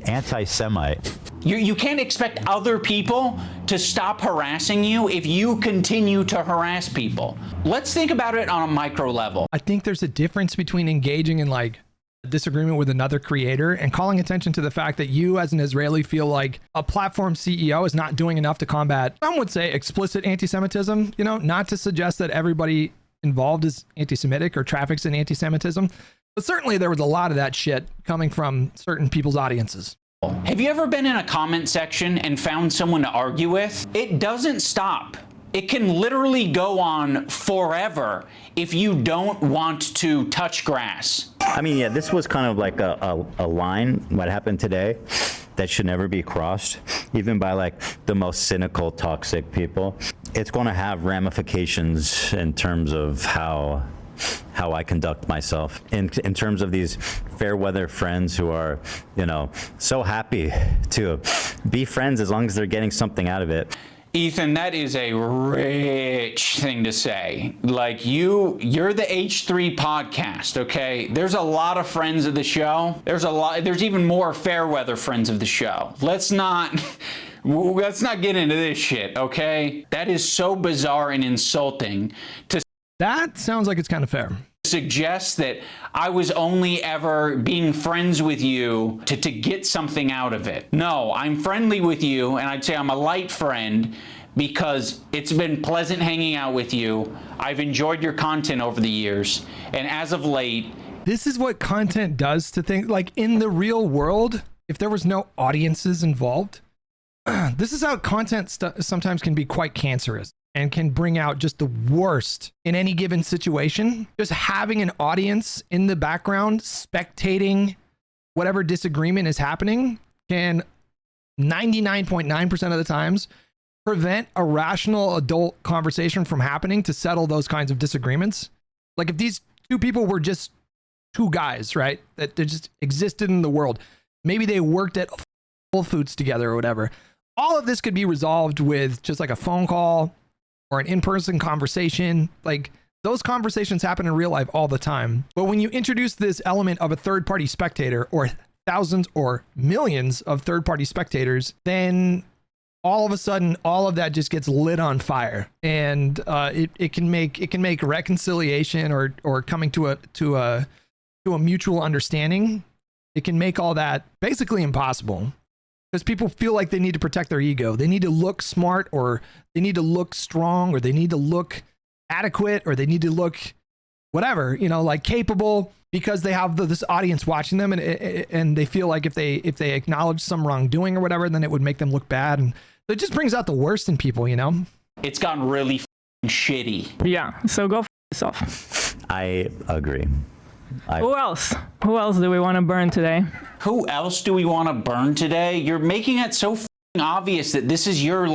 anti-Semite. You can't expect other people to stop harassing you if you continue to harass people. Let's think about it on a micro level. I think there's a difference between engaging in like a disagreement with another creator and calling attention to the fact that you as an Israeli feel like a platform CEO is not doing enough to combat, some would say, explicit anti-Semitism, not to suggest that everybody involved is anti-Semitic or traffics in anti-Semitism. But certainly there was a lot of that shit coming from certain people's audiences. Have you ever been in a comment section and found someone to argue with? It doesn't stop. It can literally go on forever if you don't want to touch grass. I mean, yeah, this was kind of like a line, what happened today, that should never be crossed, even by like the most cynical, toxic people. It's going to have ramifications in terms of how I conduct myself in terms of these fair weather friends who are, so happy to be friends as long as they're getting something out of it. Ethan, that is a rich thing to say. Like you're the H3 podcast, okay? There's a lot of friends of the show. There's even more fair weather friends of the show. Let's not get into this shit, okay? That is so bizarre and insulting to. That sounds like it's kind of fair. Suggest that I was only ever being friends with you to get something out of it. No, I'm friendly with you, and I'd say I'm a light friend because it's been pleasant hanging out with you. I've enjoyed your content over the years, and as of late... This is what content does to things. Like, in the real world, if there was no audiences involved, this is how content sometimes can be quite cancerous. and can bring out just the worst in any given situation. Just having an audience in the background spectating whatever disagreement is happening can 99.9% of the times prevent a rational adult conversation from happening to settle those kinds of disagreements. Like if these two people were just two guys, right, that they just existed in the world, maybe they worked at Whole Foods together or whatever, all of this could be resolved with just like a phone call or an in-person conversation. Like those conversations happen in real life all the time. But when you introduce this element of a third-party spectator or thousands or millions of third-party spectators, then all of a sudden all of that just gets lit on fire, and it can make reconciliation or coming to a mutual understanding, it can make all that basically impossible, because people feel like they need to protect their ego. They need to look smart, or they need to look strong, or they need to look adequate, or they need to look whatever, like capable, because they have this audience watching them, and they feel like if they acknowledge some wrongdoing or whatever, then it would make them look bad. And it just brings out the worst in people, It's gotten really shitty. Yeah, so go yourself. I agree. Who else? Who else do we want to burn today? Who else do we want to burn today? You're making it so obvious that this is your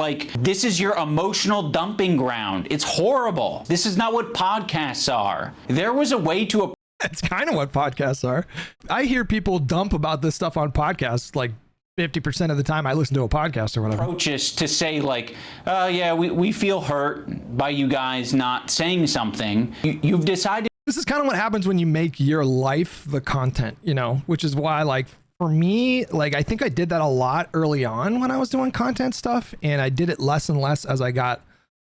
emotional dumping ground. It's horrible. This is not what podcasts are. There was a way to... That's kind of what podcasts are. I hear people dump about this stuff on podcasts like 50% of the time I listen to a podcast or whatever. Approaches to say like, yeah, we feel hurt by you guys not saying something. You've decided. This is kind of what happens when you make your life the content, which is why, like, for me, like, I think I did that a lot early on when I was doing content stuff, and I did it less and less as I got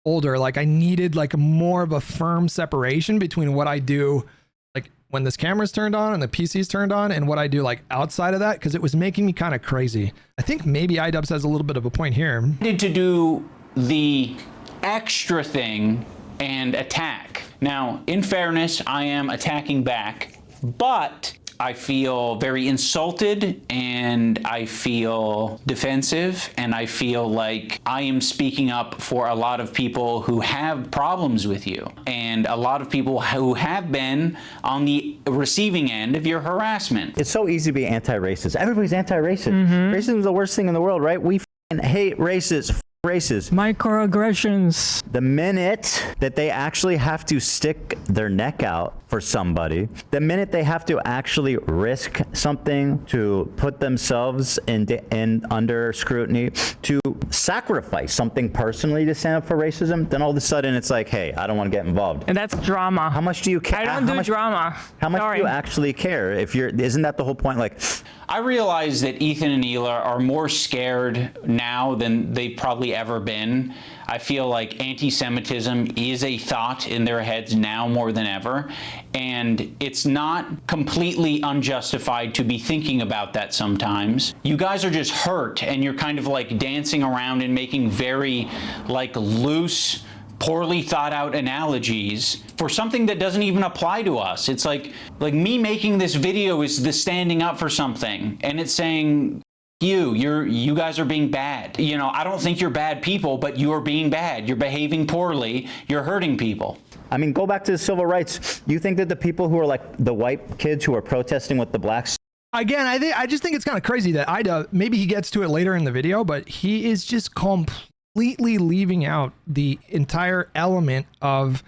older. Like, I needed like more of a firm separation between what I do like when this camera's turned on and the PC's turned on, and what I do like outside of that, because it was making me kind of crazy. I think maybe idubbbz has a little bit of a point here. To do the extra thing and attack. Now, in fairness, I am attacking back, but I feel very insulted, and I feel defensive, and I feel like I am speaking up for a lot of people who have problems with you, and a lot of people who have been on the receiving end of your harassment. It's so easy to be anti-racist. Everybody's anti-racist. Racism is the worst thing in the world, right? We hate racists. Microaggressions. The minute that they actually have to stick their neck out for somebody, the minute they have to actually risk something to put themselves in under scrutiny, to sacrifice something personally to stand up for racism, then all of a sudden it's like, hey, I don't want to get involved. And that's drama. How much do you care? I don't do drama. How much do you actually care? Isn't that the whole point? Like, I realize that Ethan and Hila are more scared now than they've probably ever been. I feel like anti-Semitism is a thought in their heads now more than ever, and it's not completely unjustified to be thinking about that sometimes. You guys are just hurt, and you're kind of like dancing around and making very like loose, poorly thought out analogies for something that doesn't even apply to us. It's like me making this video is the standing up for something, and it's saying, you guys are being bad. I don't think you're bad people, but you're being bad. You're behaving poorly. You're hurting people. I mean, go back to the civil rights. You think that the people who are like the white kids who are protesting with the blacks? Again, I just think it's kind of crazy that maybe he gets to it later in the video, but he is just completely leaving out the entire element of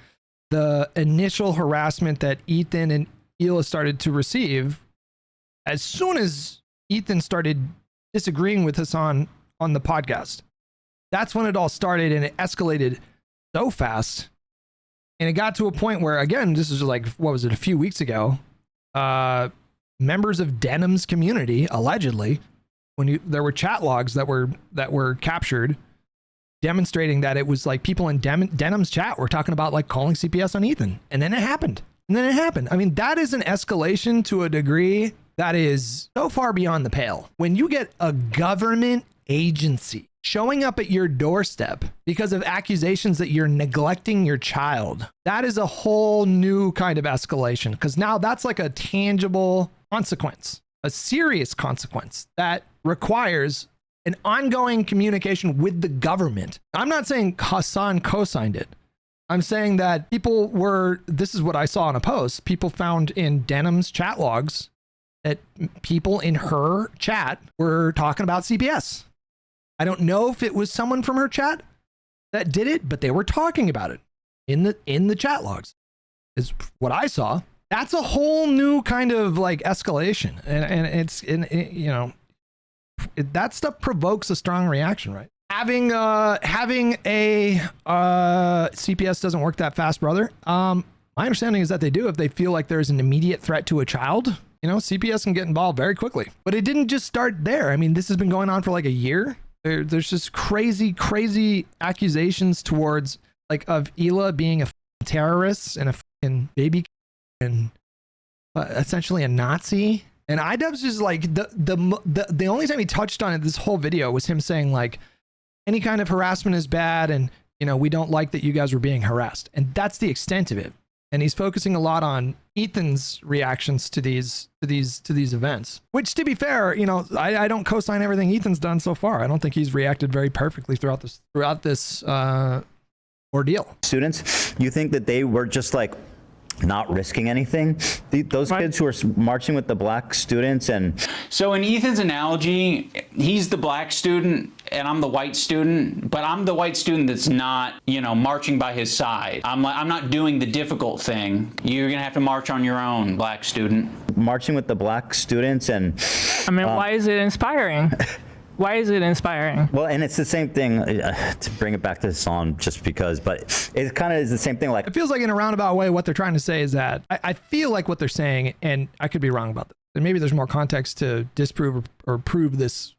the initial harassment that Ethan and Hila started to receive. As soon as Ethan started disagreeing with Hasan on the podcast, that's when it all started, and it escalated so fast, and it got to a point where, again, this is like, what was it, a few weeks ago, members of Denim's community, allegedly, there were chat logs that were captured demonstrating that it was like people in Denim's chat were talking about like calling CPS on Ethan, and then it happened. I mean, that is an escalation to a degree that is so far beyond the pale. When you get a government agency showing up at your doorstep because of accusations that you're neglecting your child, that is a whole new kind of escalation, because now that's like a tangible consequence, a serious consequence that requires an ongoing communication with the government. I'm not saying Hasan co-signed it. I'm saying that people were, this is what I saw in a post, people found in Denham's chat logs that people in her chat were talking about CPS. I don't know if it was someone from her chat that did it, but they were talking about it in the chat logs is what I saw. That's a whole new kind of like escalation. And it's, you know, that stuff provokes a strong reaction, right? Having a CPS doesn't work that fast, brother. My understanding is that they do if they feel like there's an immediate threat to a child. You know, CPS can get involved very quickly. But it didn't just start there. I mean, this has been going on for like a year. There's just crazy accusations towards like of Hila being a terrorist and a fucking baby and essentially a Nazi. And idubbbz is like the only time he touched on it this whole video was him saying like any kind of harassment is bad and you know we don't like that you guys were being harassed, and that's the extent of it. And he's focusing a lot on Ethan's reactions to these events, which to be fair, you know, I don't co-sign everything Ethan's done so far. I don't think he's reacted very perfectly throughout this ordeal. Students, you think that they were just like not risking anything? Those kids who are marching with the black students and... So in Ethan's analogy, he's the black student and I'm the white student, but I'm the white student that's not, you know, marching by his side. I'm not doing the difficult thing. You're gonna have to march on your own, black student. Marching with the black students and... I mean, why is it inspiring? Why is it inspiring? Well, and it's the same thing, to bring it back to Hasan just because, but it kind of is the same thing. Like, it feels like in a roundabout way, what they're trying to say is that I feel like what they're saying, and I could be wrong about this, and maybe there's more context to disprove or prove this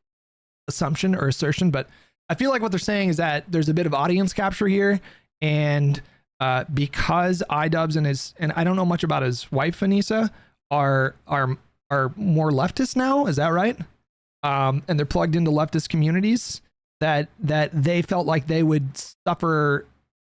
assumption or assertion, but I feel like what they're saying is that there's a bit of audience capture here, and because idubbbz and I don't know much about his wife, Anissa, are more leftist now, is that right? And they're plugged into leftist communities that they felt like they would suffer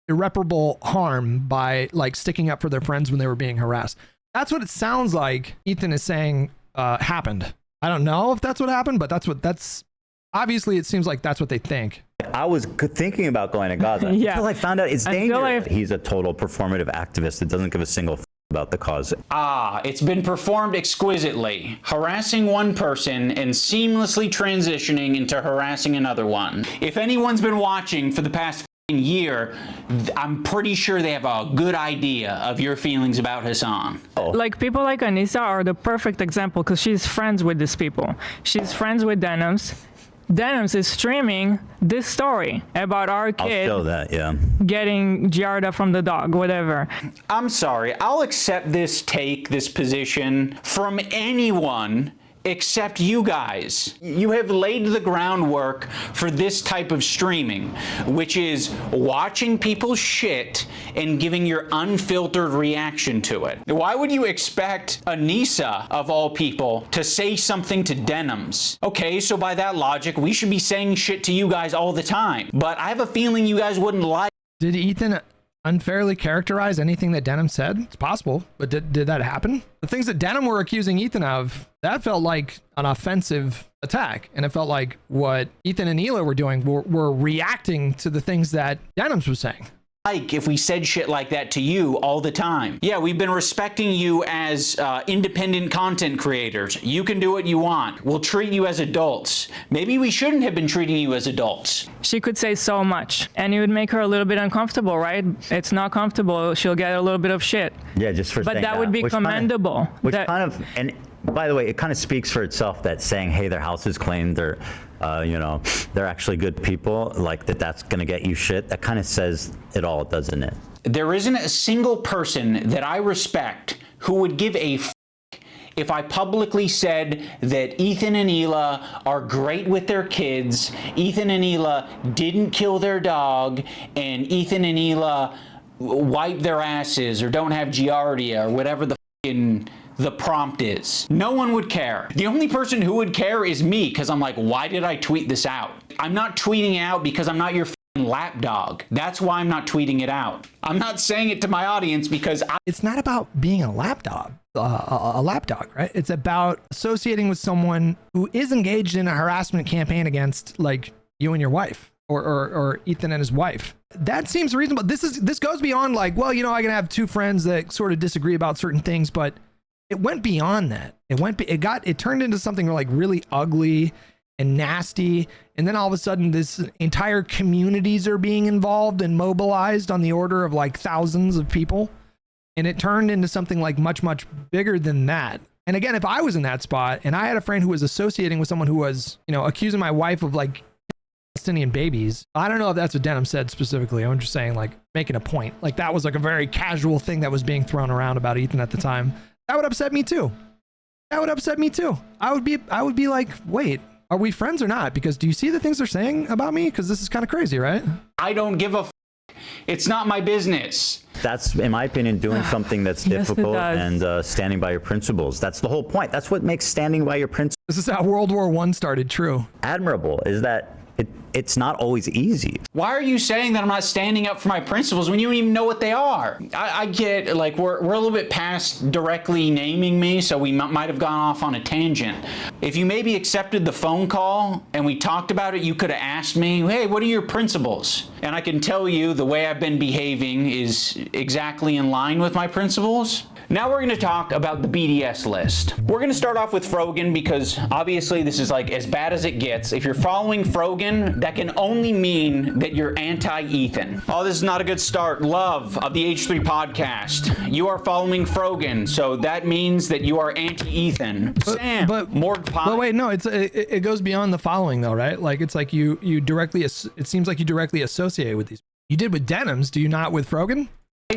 irreparable harm by like sticking up for their friends when they were being harassed. That's what it sounds like Ethan is saying happened. I don't know if that's what happened, but that's obviously it seems like that's what they think. I was thinking about going to Gaza until I found out it's dangerous. He's a total performative activist that doesn't give a single about the cause. It's been performed exquisitely. Harassing one person and seamlessly transitioning into harassing another one. If anyone's been watching for the past year, I'm pretty sure they have a good idea of your feelings about Hasan. Like people like Anissa are the perfect example because she's friends with these people. She's friends with Denham's. Denham's is streaming this story about our kid getting Giarda from the dog, whatever. I'm sorry, I'll accept this position from anyone except you guys. You have laid the groundwork for this type of streaming, which is watching people's shit and giving your unfiltered reaction to it. Why would you expect Anissa, of all people, to say something to Denham's? Okay, so by that logic, we should be saying shit to you guys all the time. But I have a feeling you guys wouldn't like. Did Ethan unfairly characterize anything that Denham said? It's possible, but did that happen? The things that Denham were accusing Ethan of, that felt like an offensive attack, and it felt like what Ethan and Hila were doing were reacting to the things that Denham's was saying. Like if we said shit like that to you all the time. Yeah, we've been respecting you as independent content creators. You can do what you want. We'll treat you as adults. Maybe we shouldn't have been treating you as adults. She could say so much, and it would make her a little bit uncomfortable, right? It's not comfortable. She'll get a little bit of shit. Yeah, just for saying that would be commendable. And by the way, it kind of speaks for itself that saying, hey, their house is claimed, they're you know, they're actually good people, like that's gonna get you shit. That kind of says it all, doesn't it? There isn't a single person that I respect who would give a if I publicly said that Ethan and Hila are great with their kids, Ethan and Hila didn't kill their dog, and Ethan and Hila wipe their asses or don't have giardia or whatever the prompt is. No one would care. The only person who would care is me, because I'm like, why did I tweet this out? I'm not tweeting out because I'm not your lapdog. That's why I'm not tweeting it out. I'm not saying it to my audience because it's not about being a lapdog. A lapdog, right? It's about associating with someone who is engaged in a harassment campaign against, like, you and your wife, or Ethan and his wife. That seems reasonable. This goes beyond, like, well, you know, I can have two friends that sort of disagree about certain things, but it went beyond that. It turned into something like really ugly and nasty, and then all of a sudden this entire communities are being involved and mobilized on the order of like thousands of people. And it turned into something like much, much bigger than that. And again, if I was in that spot and I had a friend who was associating with someone who was, you know, accusing my wife of like Palestinian babies, I don't know if that's what Denham said specifically. I'm just saying, like, making a point. Like, that was like a very casual thing that was being thrown around about Ethan at the time. That would upset me too. That would upset me too. I would be like, wait, are we friends or not? Because do you see the things they're saying about me? Because this is kind of crazy, right? I don't give a It's not my business. That's, in my opinion, doing something that's difficult and standing by your principles. That's the whole point. That's what makes standing by your principles. This is how World War I started, true. Admirable, is that it's not always easy. Why are you saying that I'm not standing up for my principles when you don't even know what they are? I get, like, we're a little bit past directly naming me, so we might have gone off on a tangent. If you maybe accepted the phone call and we talked about it, you could have asked me, hey, what are your principles? And I can tell you the way I've been behaving is exactly in line with my principles. Now we're going to talk about the BDS list. We're going to start off with Frogan because obviously this is like as bad as it gets. If you're following Frogan, that can only mean that you're anti-Ethan. Oh, this is not a good start. Love of the H3 podcast. You are following Frogan, so that means that you are anti-Ethan. Sam, but wait, no, it goes beyond the following though, right? Like, it's like you directly, it seems like you directly associate with these. You did with Denham's, do you not with Frogan?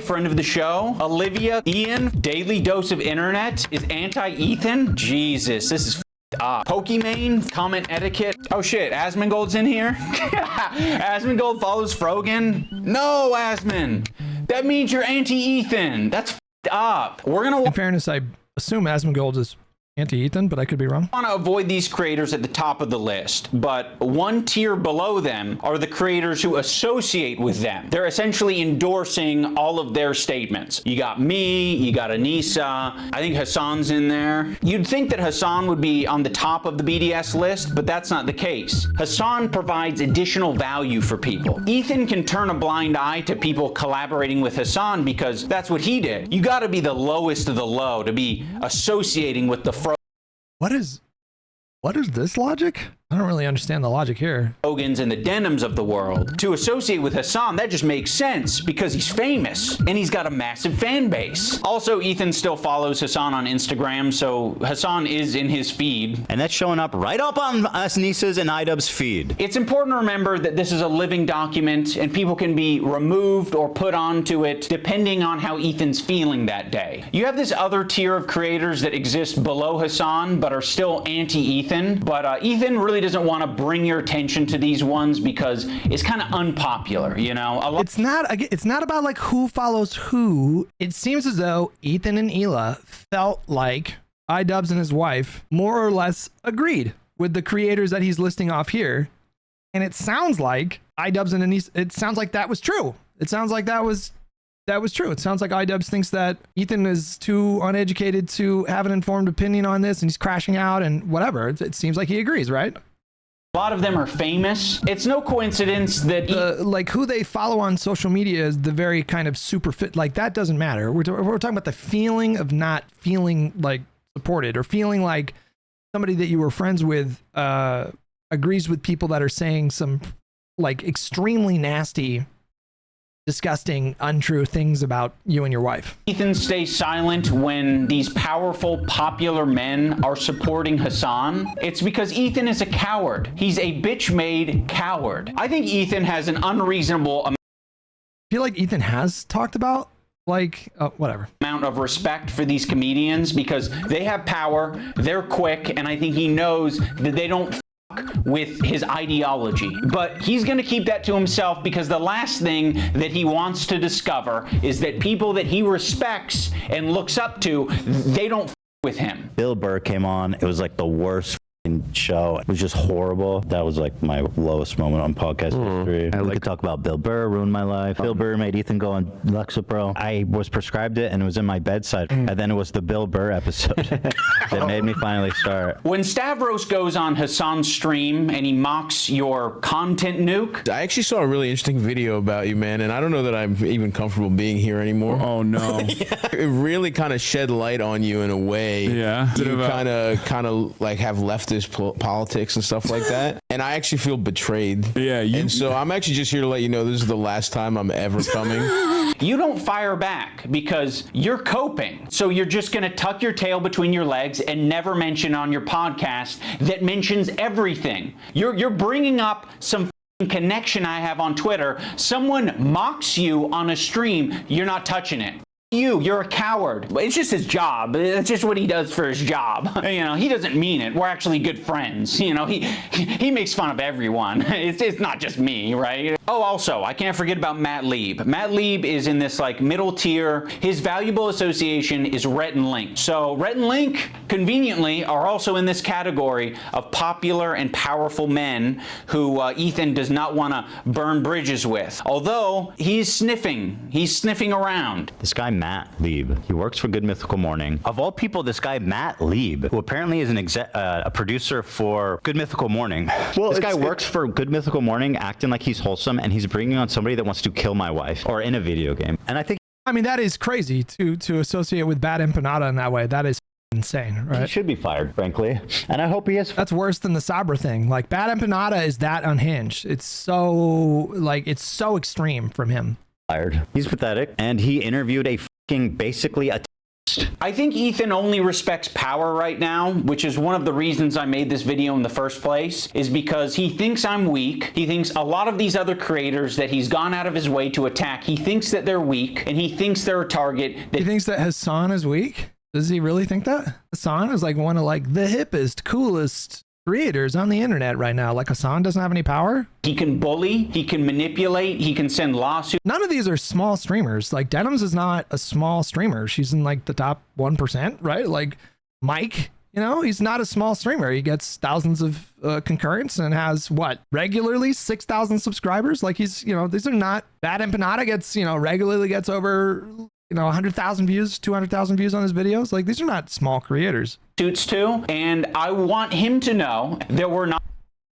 Friend of the show, Olivia, Ian, Daily Dose of Internet is anti-Ethan. Jesus, this is up. Pokimane, comment etiquette. Oh shit, Asmongold's in here. Asmongold follows Frogan. No, Asmon, that means you're anti-Ethan. That's up. We're gonna. In fairness, I assume Asmongold is anti-Ethan, but I could be wrong. I want to avoid these creators at the top of the list, but one tier below them are the creators who associate with them. They're essentially endorsing all of their statements. You got me, you got Anissa, I think Hasan's in there. You'd think that Hasan would be on the top of the BDS list, but that's not the case. Hasan provides additional value for people. Ethan can turn a blind eye to people collaborating with Hasan because that's what he did. You got to be the lowest of the low to be associating with the What is this logic? I don't really understand the logic here. Frogans and the Denhams of the world. To associate with Hasan, that just makes sense because he's famous and he's got a massive fan base. Also, Ethan still follows Hasan on Instagram, so Hasan is in his feed. And that's showing up right up on Anissa's and idubb's feed. It's important to remember that this is a living document and people can be removed or put onto it depending on how Ethan's feeling that day. You have this other tier of creators that exist below Hasan but are still anti-Ethan, but Ethan really doesn't want to bring your attention to these ones because it's kind of unpopular, you know? It's not about like who follows who. It seems as though Ethan and Hila felt like iDubbbz and his wife more or less agreed with the creators that he's listing off here. And it sounds like iDubbbz and Anissa, it sounds like that was true. It sounds like that was true. It sounds like iDubbbz thinks that Ethan is too uneducated to have an informed opinion on this and he's crashing out and whatever. It seems like he agrees, right? A lot of them are famous. It's no coincidence that like who they follow on social media is the very kind of super fit. Like that doesn't matter. We're talking about the feeling of not feeling like supported or feeling like somebody that you were friends with agrees with people that are saying some like extremely nasty, disgusting, untrue things about you and your wife. Ethan stays silent when these powerful, popular men are supporting Hasan. It's because Ethan is a coward. He's a bitch-made coward. I think Ethan has an unreasonable amount. I feel like Ethan has talked about like whatever amount of respect for these comedians because they have power, they're quick, and I think he knows that they don't with his ideology, but he's going to keep that to himself because the last thing that he wants to discover is that people that he respects and looks up to, they don't with him. Bill Burr came on. It was like the worst show. It was just horrible. That was like my lowest moment on podcast history. We could talk about Bill Burr ruined my life. Bill Burr made Ethan go on Lexapro. I was prescribed it and it was in my bedside. And then it was the Bill Burr episode that made me finally start. When Stavros goes on Hasan's stream and he mocks your content nuke. I actually saw a really interesting video about you, man, and I don't know that I'm even comfortable being here anymore. Oh no. It really kind of shed light on you in a way. Yeah. You kind of like have leftist politics and stuff like that. And I actually feel betrayed. Yeah. And so I'm actually just here to let you know this is the last time I'm ever coming. You don't fire back because you're coping. So you're just going to tuck your tail between your legs and never mention on your podcast that mentions everything. You're bringing up some connection I have on Twitter. Someone mocks you on a stream, you're not touching it. You're a coward. It's just his job. It's just what he does for his job. You know, he doesn't mean it. We're actually good friends. You know, he makes fun of everyone. It's not just me, right? Oh, also, I can't forget about Matt Lieb. Matt Lieb is in this like middle tier. His valuable association is Rhett and Link. So Rhett and Link, conveniently, are also in this category of popular and powerful men who Ethan does not want to burn bridges with. Although he's sniffing around. This guy Matt Lieb, he works for Good Mythical Morning. Of all people, this guy Matt Lieb, who apparently is a producer for Good Mythical Morning. Well, this guy works for Good Mythical Morning, acting like he's wholesome, and he's bringing on somebody that wants to kill my wife, or in a video game. And I mean, that is crazy to associate with Bad Empanada in that way. That is insane, right? He should be fired, frankly. And I hope he is. That's worse than the Sabra thing. Like, Bad Empanada is that unhinged. It's so extreme from him. Fired. He's pathetic. And he interviewed basically a I think Ethan only respects power right now, which is one of the reasons I made this video in the first place, is because he thinks I'm weak. He thinks a lot of these other creators that he's gone out of his way to attack, he thinks that they're weak, and he thinks they're a target. He thinks that Hasan is weak? Does he really think that? Hasan is like one of like the hippest, coolest creators on the internet right now. Like, Hasan doesn't have any power. He can bully, he can manipulate, he can send lawsuits. None of these are small streamers. Like, Denims is not a small streamer. She's in like the top 1%, right? Like Mike, you know, he's not a small streamer. He gets thousands of concurrents and has regularly 6,000 subscribers. Like, he's, you know, these are not Bad Empanada gets, you know, regularly gets over, you know, 100,000 views, 200,000 views on his videos. Like, these are not small creators. Suits too, and I want him to know that we're not.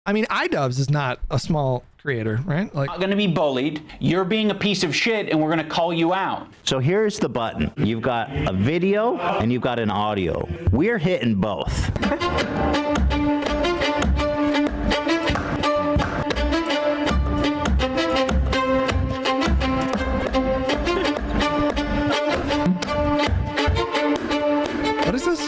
I mean, idubbbz is not a small creator, right? Like, not going to be bullied. You're being a piece of shit, and we're going to call you out. So here's the button. You've got a video and you've got an audio. We're hitting both. What is this?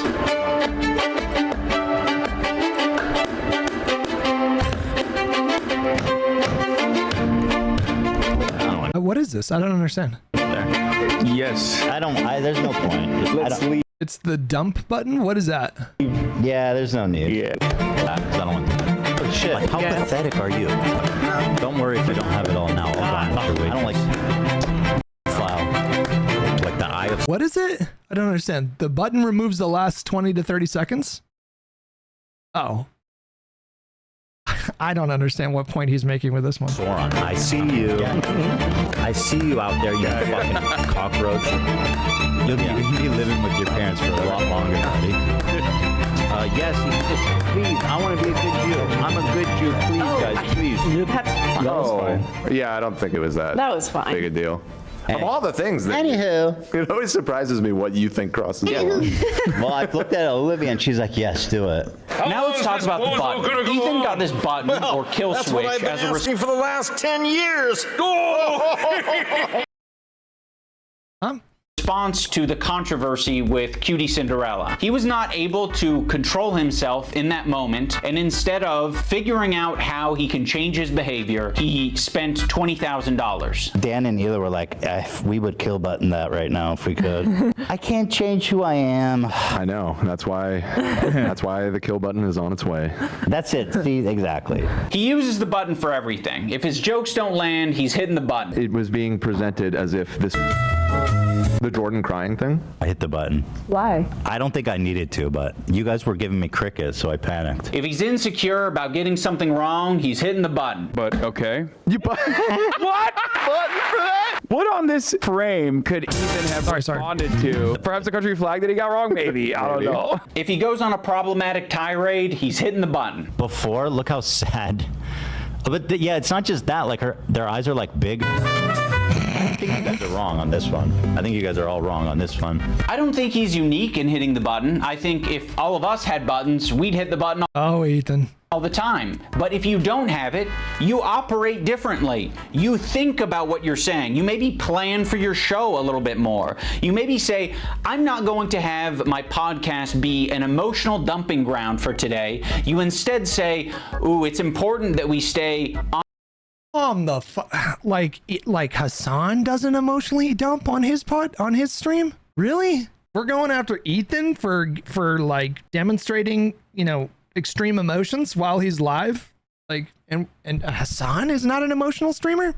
What is this? I don't understand. Yes. There's no point. Let's leave. It's the dump button? What is that? Yeah, there's no need. Yeah. I don't want that. Oh, shit. How pathetic are you? Don't worry if I don't have it all now. I don't like file. Like the eye of... What is it? I don't understand. The button removes the last 20 to 30 seconds? Oh. I don't understand what point he's making with this one. Sauron, I see you. Yeah. I see you out there, you fucking cockroach. You'll be living with your parents for a lot longer, buddy. Yes, please, I want to be a good Jew. I'm a good Jew. Please, guys, please. That's fine. Yeah, I don't think it was that big a deal. Of all the things that it always surprises me what you think crosses the line. Well, I looked at Olivia and she's like, yes, do it. Now let's talk about the button. Ethan got this button or kill switch as a for the last 10 years. response to the controversy with Cutie Cinderella. He was not able to control himself in that moment, and instead of figuring out how he can change his behavior, he spent $20,000. Dan and Hila were like, we would kill button that right now if we could. I can't change who I am. I know. That's why the kill button is on its way. That's it. See, exactly. He uses the button for everything. If his jokes don't land, he's hitting the button. It was being presented as if this The Jordan crying thing? I hit the button. Why? I don't think I needed to, but you guys were giving me crickets, so I panicked. If he's insecure about getting something wrong, he's hitting the button. But okay. What? Button for that? What on this frame could Ethan have responded to? Perhaps the country flag that he got wrong? Maybe. I don't know. If he goes on a problematic tirade, he's hitting the button. Before, look how sad. But yeah, it's not just that. Like their eyes are like big. I think you guys are wrong on this one. I think you guys are all wrong on this one. I don't think he's unique in hitting the button. I think if all of us had buttons, we'd hit the button Oh, Ethan. all the time. But if you don't have it, you operate differently. You think about what you're saying. You maybe plan for your show a little bit more. You maybe say, I'm not going to have my podcast be an emotional dumping ground for today. You instead say, ooh, it's important that we stay on like Hasan doesn't emotionally dump on his stream? Really? We're going after Ethan for like demonstrating, extreme emotions while he's live? Like, and Hasan is not an emotional streamer?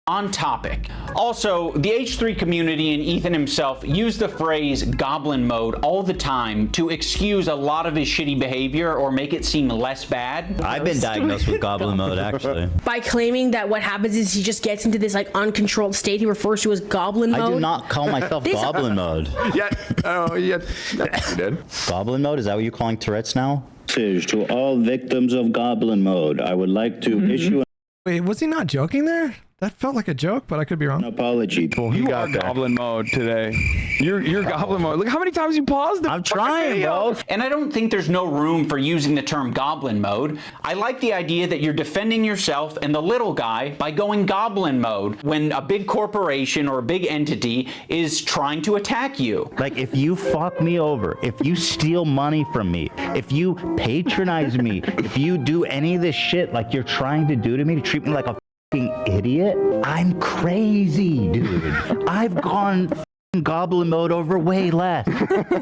on topic. Also, the H3 community and Ethan himself use the phrase goblin mode all the time to excuse a lot of his shitty behavior or make it seem less bad. I've been diagnosed with goblin mode, actually. By claiming that what happens is he just gets into this like uncontrolled state he refers to as goblin mode. I do not call myself goblin mode. Yeah, oh, yeah, you did. Goblin mode? Is that what you're calling Tourette's now? To all victims of goblin mode, I would like to issue Wait, was he not joking there? That felt like a joke, but I could be wrong. an apology. You are goblin mode today. You're goblin mode. Look how many times you paused the I'm trying, bro. And I don't think there's no room for using the term goblin mode. I like the idea that you're defending yourself and the little guy by going goblin mode when a big corporation or a big entity is trying to attack you. Like, if you fuck me over, if you steal money from me, if you patronize me, if you do any of this shit like you're trying to do to me, to treat me like a idiot, I'm crazy, dude. I've gone goblin mode over way less.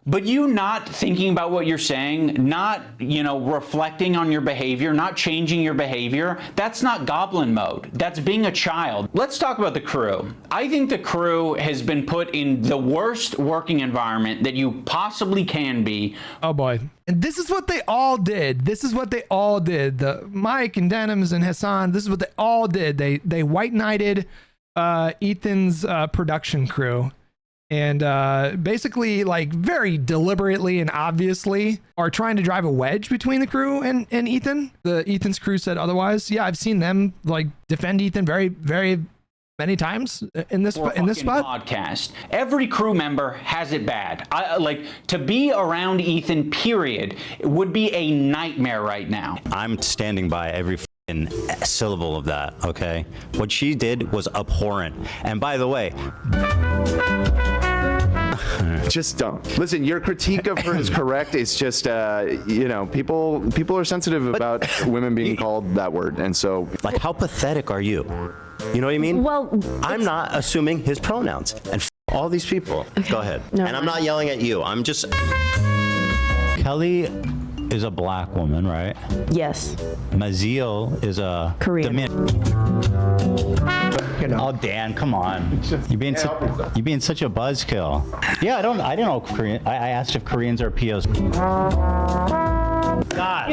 But you not thinking about what you're saying, not, reflecting on your behavior, not changing your behavior, that's not goblin mode. That's being a child. Let's talk about the crew. I think the crew has been put in the worst working environment that you possibly can be. Oh boy. And this is what they all did. The Mike and Denims and Hasan, this is what they all did. They white knighted Ethan's production crew. And basically, like, very deliberately and obviously are trying to drive a wedge between the crew and Ethan. Ethan's crew said otherwise. Yeah, I've seen them like defend Ethan very, very many times in this spot. Podcast. Every crew member has it bad. To be around Ethan, period, would be a nightmare right now. I'm standing by every syllable of that, okay? What she did was abhorrent. And by the way, just don't listen. Your critique of her is correct. It's just people are sensitive about women being called that word, and so like, how pathetic are you? You know what I mean? Well, I'm not assuming his pronouns and all these people. Okay. Go ahead. No, and I'm not yelling at you. I'm just. Kelly is a black woman, right? Yes. Maziel is a Korean. Oh, Dan, come on! You're being such a buzzkill. Yeah, I didn't know Korean. I asked if Koreans are POC. God.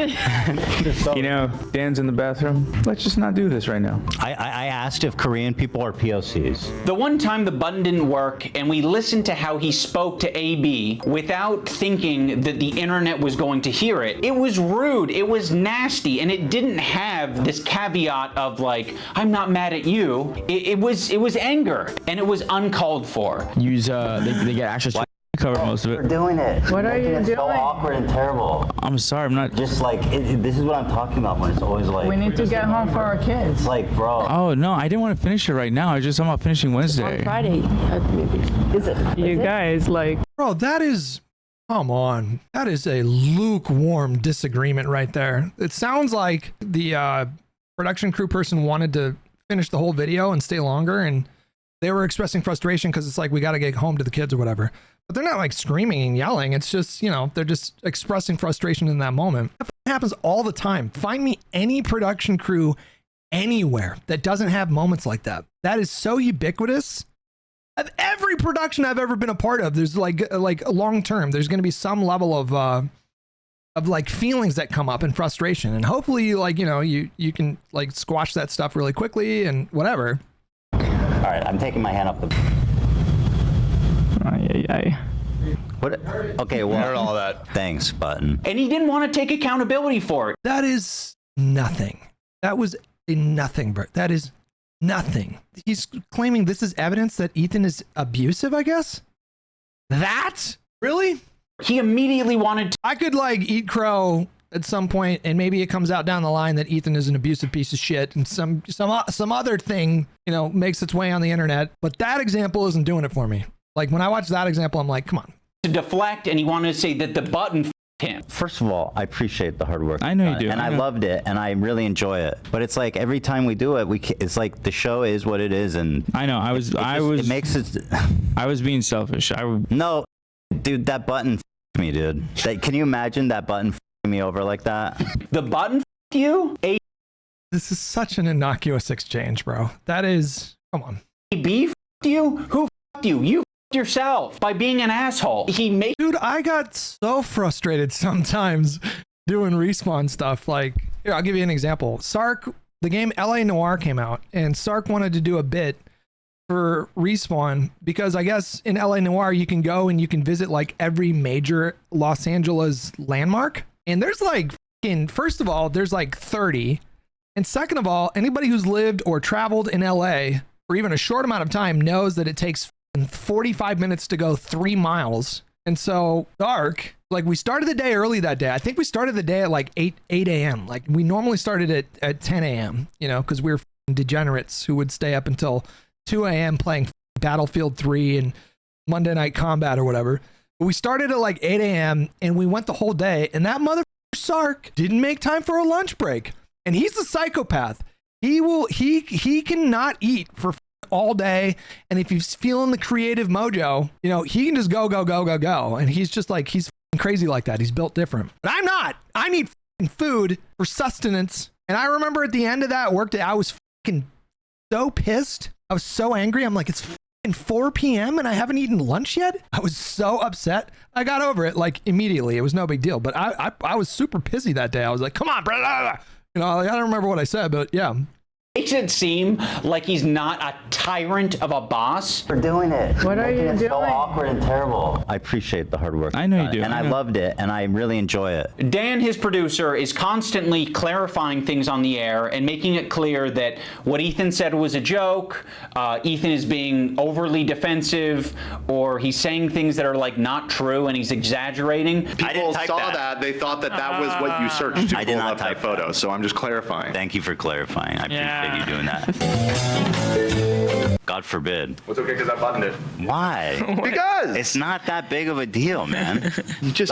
Dan's in the bathroom. Let's just not do this right now. I asked if Korean people are POCs. The one time the button didn't work and we listened to how he spoke to AB without thinking that the internet was going to hear it, it was rude, it was nasty, and it didn't have this caveat of like, I'm not mad at you. It was anger, and it was uncalled for. They get access to cover most of it. We're doing it. What are you doing? It's so awkward and terrible. I'm sorry, I'm not. Just like, this is what I'm talking about when it's always like. We need to get home for our kids. It's like, bro. Oh no, I didn't want to finish it right now. I was just talking about finishing Wednesday. On Friday, maybe. Is it? You guys, like. Bro, that is, come on. That is a lukewarm disagreement right there. It sounds like the production crew person wanted to finish the whole video and stay longer, and they were expressing frustration because it's like, we got to get home to the kids or whatever. But they're not like screaming and yelling. It's just, they're just expressing frustration in that moment. That happens all the time. Find me any production crew anywhere that doesn't have moments like that. That is so ubiquitous Of every production I've ever been a part of, there's like long term, there's going to be some level of like feelings that come up and frustration, and hopefully you can like squash that stuff really quickly and whatever. All right, I'm taking my hand off the. What? Okay, well, heard all that. Thanks, button. And he didn't want to take accountability for it. That is nothing. That was a nothing, bro. That is nothing. He's claiming this is evidence that Ethan is abusive, I guess. That? Really? He immediately wanted to. I could like eat crow at some point, and maybe it comes out down the line that Ethan is an abusive piece of shit, and some other thing, makes its way on the internet. But that example isn't doing it for me. Like when I watch that example, I'm like, come on. To deflect, and he wanted to say that the button f***ed him. First of all, I appreciate the hard work. I know you do. And I loved it, and I really enjoy it. But it's like every time we do it, it's like the show is what it is, and I know. It makes it. I was being selfish. No, dude, that button f***ed me, dude. Can you imagine that button f***ing me over like that? The button f***ed you? This is such an innocuous exchange, bro. That is, come on. AB f***ed you? Who f***ed you? You yourself by being an asshole. Dude, I got so frustrated sometimes doing Respawn stuff. Like, here, I'll give you an example. Sark, the game LA Noire came out, and Sark wanted to do a bit for Respawn because I guess in LA Noire you can go and you can visit like every major Los Angeles landmark, and there's like first of all there's like 30, and second of all, anybody who's lived or traveled in LA for even a short amount of time knows that it takes 45 minutes to go 3 miles. And so dark, like we started the day early that day. I think we started the day at like 8 a.m. Like we normally started at 10 a.m., because we were degenerates who would stay up until 2 a.m. playing Battlefield 3 and Monday Night Combat or whatever. But we started at like 8 a.m. and we went the whole day, and that motherfucker Sark didn't make time for a lunch break. And he's a psychopath. He cannot eat for all day, and if he's feeling the creative mojo, he can just go. And he's just like, he's crazy like that. He's built different. But I'm not. I need food for sustenance. And I remember at the end of that work day, I was so pissed. I was so angry. I'm like, it's 4 p.m. and I haven't eaten lunch yet. I was so upset. I got over it like immediately. It was no big deal. But I was super pissy that day. I was like, come on, bro. I don't remember what I said, but yeah. Makes it seem like he's not a tyrant of a boss. For doing it. What are you doing? So awkward and terrible. I appreciate the hard work. I know you do. And I loved it, and I really enjoy it. Dan, his producer, is constantly clarifying things on the air and making it clear that what Ethan said was a joke. Ethan is being overly defensive, or he's saying things that are like not true, and he's exaggerating. People saw that. They thought that was what you searched to pull up that photo. So I'm just clarifying. Thank you for clarifying. I appreciate you doing that. God forbid. It's okay because I buttoned it. Why? Because it's not that big of a deal, man.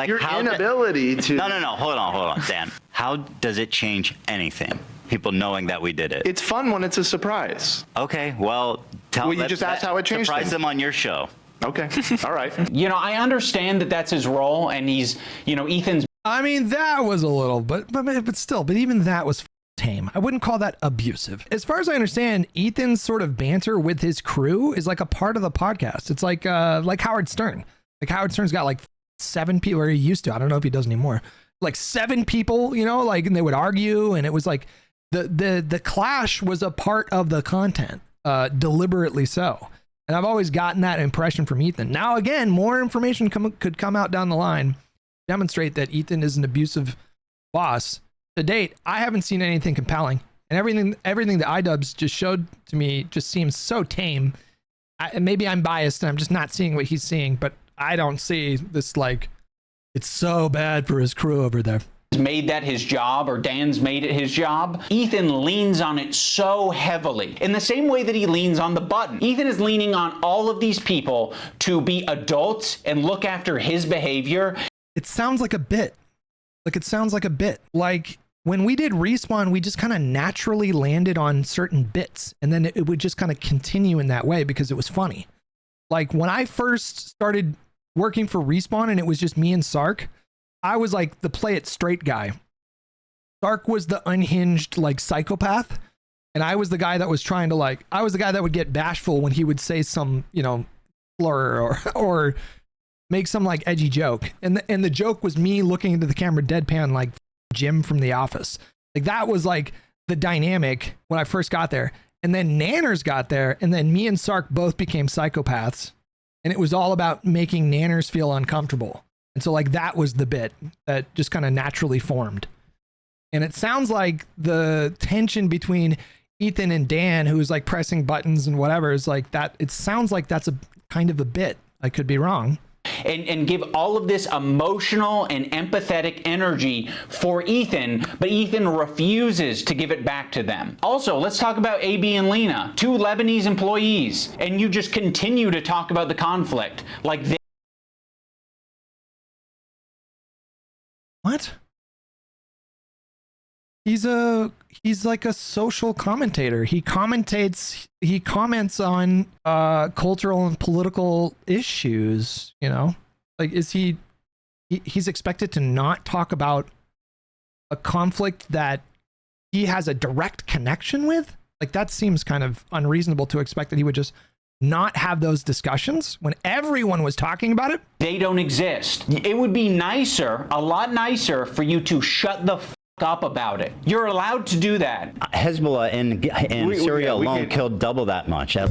Your inability to. No. Hold on, Dan. How does it change anything? People knowing that we did it. It's fun when it's a surprise. Okay, well, you just asked how it changed. Surprise them on your show. Okay, all right. I understand that that's his role, and he's, Ethan's. I mean, that was a little, but still, but even that was tame. I wouldn't call that abusive. As far as I understand, Ethan's sort of banter with his crew is like a part of the podcast. It's like Howard Stern. Like Howard Stern's got like 7 people, or he used to. I don't know if he does anymore. Like 7 people, and they would argue, and it was like the clash was a part of the content, deliberately so. And I've always gotten that impression from Ethan. Now, again, more information could come out down the line, demonstrate that Ethan is an abusive boss. To date, I haven't seen anything compelling, and everything that iDubbbz just showed to me just seems so tame. Maybe I'm biased and I'm just not seeing what he's seeing, but I don't see this like it's so bad for his crew over there. Made that his job, or Dan's made it his job. Ethan leans on it so heavily, in the same way that he leans on the button. Ethan is leaning on all of these people to be adults and look after his behavior. It sounds like a bit. Like when we did Respawn, we just kind of naturally landed on certain bits, and then it would just kind of continue in that way because it was funny. Like when I first started working for Respawn and it was just me and Sark, I was like the play it straight guy. Sark was the unhinged like psychopath, And I was the guy that was trying to like, I was the guy that would get bashful when he would say some, you know, slur or make some like edgy joke. And the joke was me looking into the camera deadpan like Jim from The Office. Like that was like the dynamic when I first got there. And then Nanners got there, and then me and Sark both became psychopaths. And it was all about making Nanners feel uncomfortable. And so like that was the bit that just kind of naturally formed. And it sounds like the tension between Ethan and Dan, who's like pressing buttons and whatever, is like that. It sounds like that's a kind of a bit. I could be wrong. And give all of this emotional and empathetic energy for Ethan, but Ethan refuses to give it back to them. Also, let's talk about AB and Lena, 2 Lebanese employees, and you just continue to talk about the conflict like this. What? He's like a social commentator. He comments on cultural and political issues, you know? Like he's expected to not talk about a conflict that he has a direct connection with? Like that seems kind of unreasonable to expect that he would just not have those discussions when everyone was talking about it. They don't exist. It would be nicer, a lot nicer, for you to shut the up about it. You're allowed to do that. Hezbollah in Syria alone killed double that much. All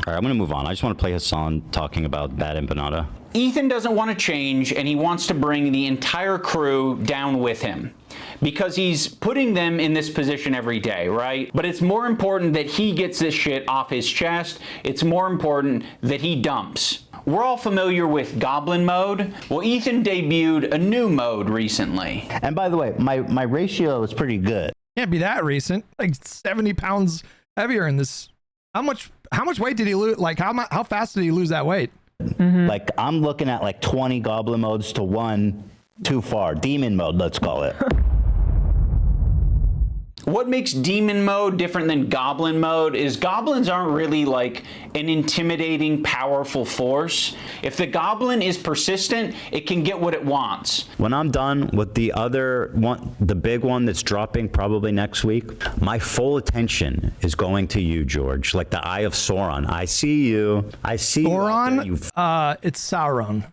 right, I'm going to move on. I just want to play Hasan talking about that empanada. Ethan doesn't want to change, and he wants to bring the entire crew down with him because he's putting them in this position every day, right? But it's more important that he gets this shit off his chest. It's more important that he dumps. We're all familiar with Goblin mode. Well, Ethan debuted a new mode recently. And by the way, my ratio is pretty good. Can't be that recent. Like 70 pounds heavier in this. How much weight did he lose? Like how fast did he lose that weight? Mm-hmm. Like I'm looking at like 20 Goblin modes to 1 too far. Demon mode, let's call it. What makes demon mode different than goblin mode is goblins aren't really like an intimidating, powerful force. If the goblin is persistent, it can get what it wants. When I'm done with the other one, the big one that's dropping probably next week, my full attention is going to you, George. Like the Eye of Sauron. I see you. I see Sauron? you. It's Sauron.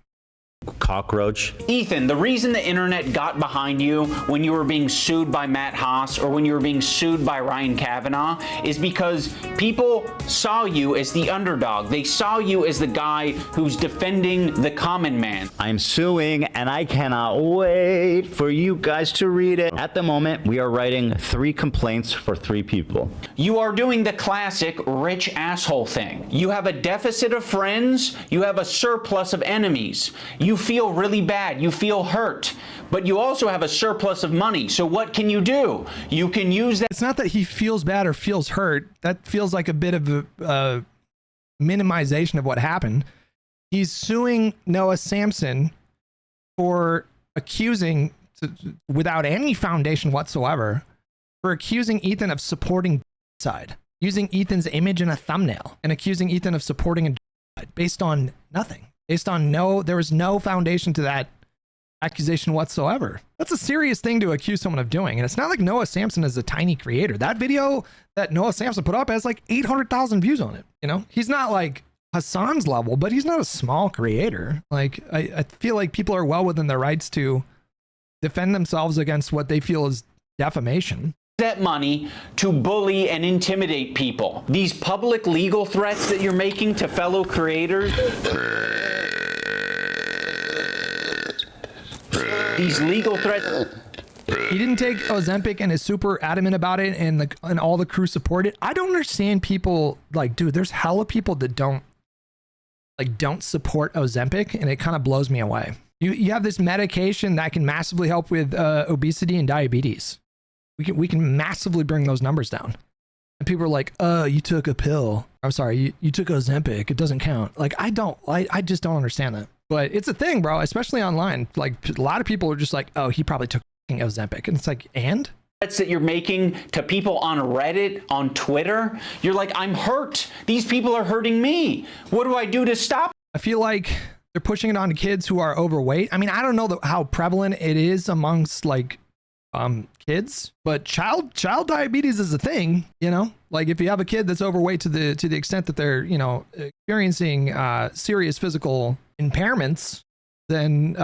Cockroach. Ethan, the reason the internet got behind you when you were being sued by Matt Haas or when you were being sued by Ryan Kavanaugh is because people saw you as the underdog. They saw you as the guy who's defending the common man. I'm suing and I cannot wait for you guys to read it. At the moment, we are writing 3 complaints for 3 people. You are doing the classic rich asshole thing. You have a deficit of friends. You have a surplus of enemies. You feel really bad, you feel hurt, but you also have a surplus of money. So what can you do? You can use that. It's not that he feels bad or feels hurt. That feels like a bit of a minimization of what happened. He's suing Noah Samson for accusing, without any foundation whatsoever, for accusing Ethan of supporting side, using Ethan's image in a thumbnail and accusing Ethan of supporting a side based on nothing. Based on there was no foundation to that accusation whatsoever. That's a serious thing to accuse someone of doing. And it's not like Noah Samson is a tiny creator. That video that Noah Samson put up has like 800,000 views on it. You know, he's not like Hasan's level, but he's not a small creator. Like I feel like people are well within their rights to defend themselves against what they feel is defamation. That money to bully and intimidate people. These public legal threats that you're making to fellow creators. These legal threats. He didn't take Ozempic and is super adamant about it, and all the crew support it. I don't understand people like, dude, there's hella people that don't support Ozempic, and it kind of blows me away. You have this medication that can massively help with obesity and diabetes. We can massively bring those numbers down. And people are like, you took a pill. I'm sorry, you took Ozempic. It doesn't count. Like, I just don't understand that. But it's a thing, bro, especially online. Like, a lot of people are just like, oh, he probably took Ozempic. And it's like, and? That you're making to people on Reddit, on Twitter. You're like, I'm hurt. These people are hurting me. What do I do to stop? I feel like they're pushing it on kids who are overweight. I mean, I don't know how prevalent it is amongst like kids, but child diabetes is a thing, you know, like if you have a kid that's overweight to the extent that they're, you know, experiencing serious physical impairments, then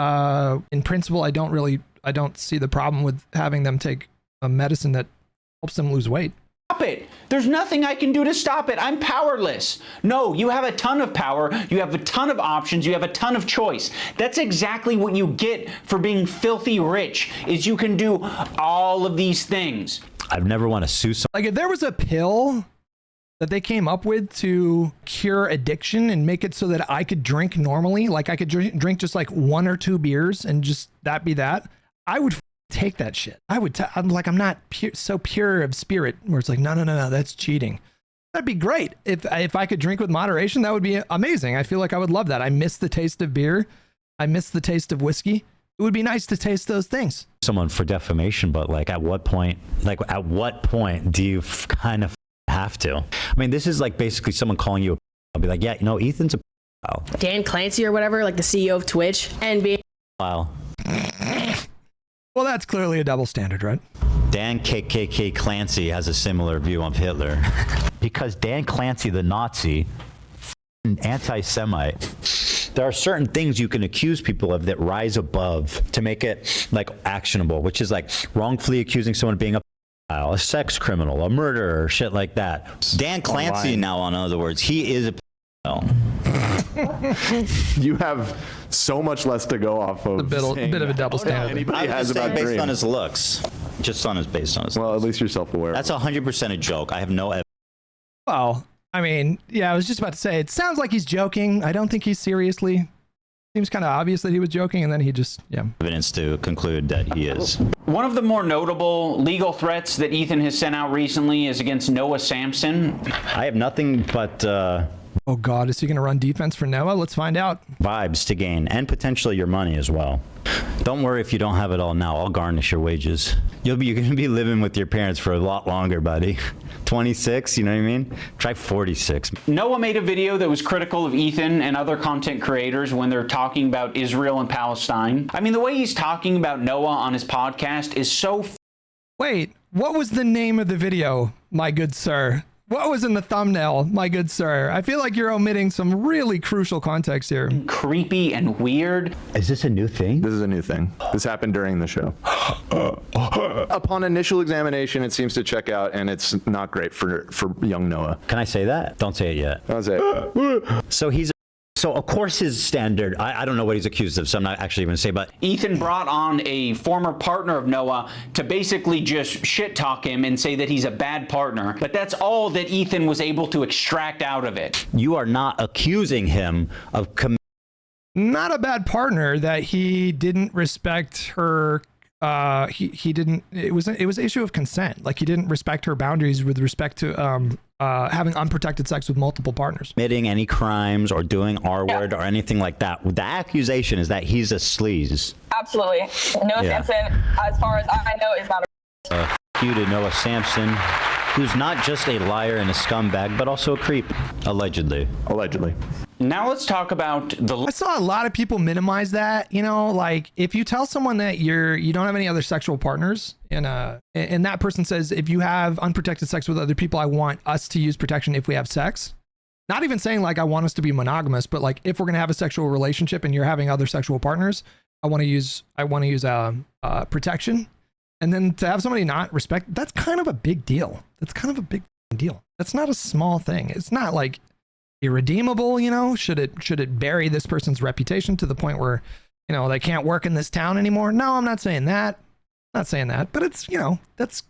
in principle, I don't see the problem with having them take a medicine that helps them lose weight. Stop it. There's nothing I can do to stop it. I'm powerless. No, you have a ton of power. You have a ton of options. You have a ton of choice. That's exactly what you get for being filthy rich, is you can do all of these things. I've never want to sue someone. Like if there was a pill that they came up with to cure addiction and make it so that I could drink normally, like I could drink just like 1 or 2 beers and just that be that, I would take that shit. I'm like, I'm not so pure of spirit where it's like, no, that's cheating. That'd be great. If I could drink with moderation, that would be amazing. I feel like I would love that. I miss the taste of beer. I miss the taste of whiskey. It would be nice to taste those things. Someone for defamation, but like at what point do you kind of have to? I mean, this is like basically someone calling you I'll be like, yeah, you know, Ethan's a Dan Clancy or whatever, like the CEO of Twitch, and being wow. Well, that's clearly a double standard, right? Dan KKK Clancy has a similar view of Hitler. Because Dan Clancy, the Nazi, anti-Semite, there are certain things you can accuse people of that rise above to make it like actionable, which is like wrongfully accusing someone of being a sex criminal, a murderer, shit like that. Dan Clancy now, in other words, he is a You have so much less to go off of. A bit of a double standard. Anybody has about based Dream. on his looks. Just based on his Well, at least you're self-aware. That's 100% a joke. I have no evidence. Well, I mean, yeah, I was just about to say, it sounds like he's joking. I don't think he's seriously. Seems kind of obvious that he was joking, and then he just, evidence to conclude that he is. One of the more notable legal threats that Ethan has sent out recently is against Noah Samson. I have nothing but oh God, is he going to run defense for Noah? Let's find out. Vibes to gain, and potentially your money as well. Don't worry if you don't have it all now. I'll garnish your wages. You're going to be living with your parents for a lot longer, buddy. 26, you know what I mean? Try 46. Noah made a video that was critical of Ethan and other content creators when they're talking about Israel and Palestine. I mean, the way he's talking about Noah on his podcast is so... Wait, what was the name of the video, my good sir? What was in the thumbnail, my good sir? I feel like you're omitting some really crucial context here. Creepy and weird. Is this a new thing? This is a new thing. This happened during the show. Upon initial examination, it seems to check out, and it's not great for young Noah. Can I say that? Don't say it yet. Don't say it. So of course his standard, I don't know what he's accused of, so I'm not actually going to say, but Ethan brought on a former partner of Noah to basically just shit talk him and say that he's a bad partner. But that's all that Ethan was able to extract out of it. You are not accusing him of not a bad partner, that he didn't respect her. He didn't. It was an issue of consent. Like he didn't respect her boundaries with respect to having unprotected sex with multiple partners. Committing any crimes or doing R-word or anything like that. The accusation is that he's a sleaze. Absolutely. Noah Samson, as far as I know, is not a... You to Noah Samson, who's not just a liar and a scumbag, but also a creep, allegedly. Allegedly. Now let's talk about I saw a lot of people minimize that, you know, like if you tell someone that you don't have any other sexual partners and that person says, if you have unprotected sex with other people, I want us to use protection if we have sex. Not even saying like I want us to be monogamous, but like if we're going to have a sexual relationship and you're having other sexual partners, I want to use protection. And then to have somebody not respect, that's kind of a big deal. That's kind of a big deal. That's not a small thing. It's not like irredeemable, you know. Should it bury this person's reputation to the point where, you know, they can't work in this town anymore? No, I'm not saying that. I'm not saying that, but it's, you know, that's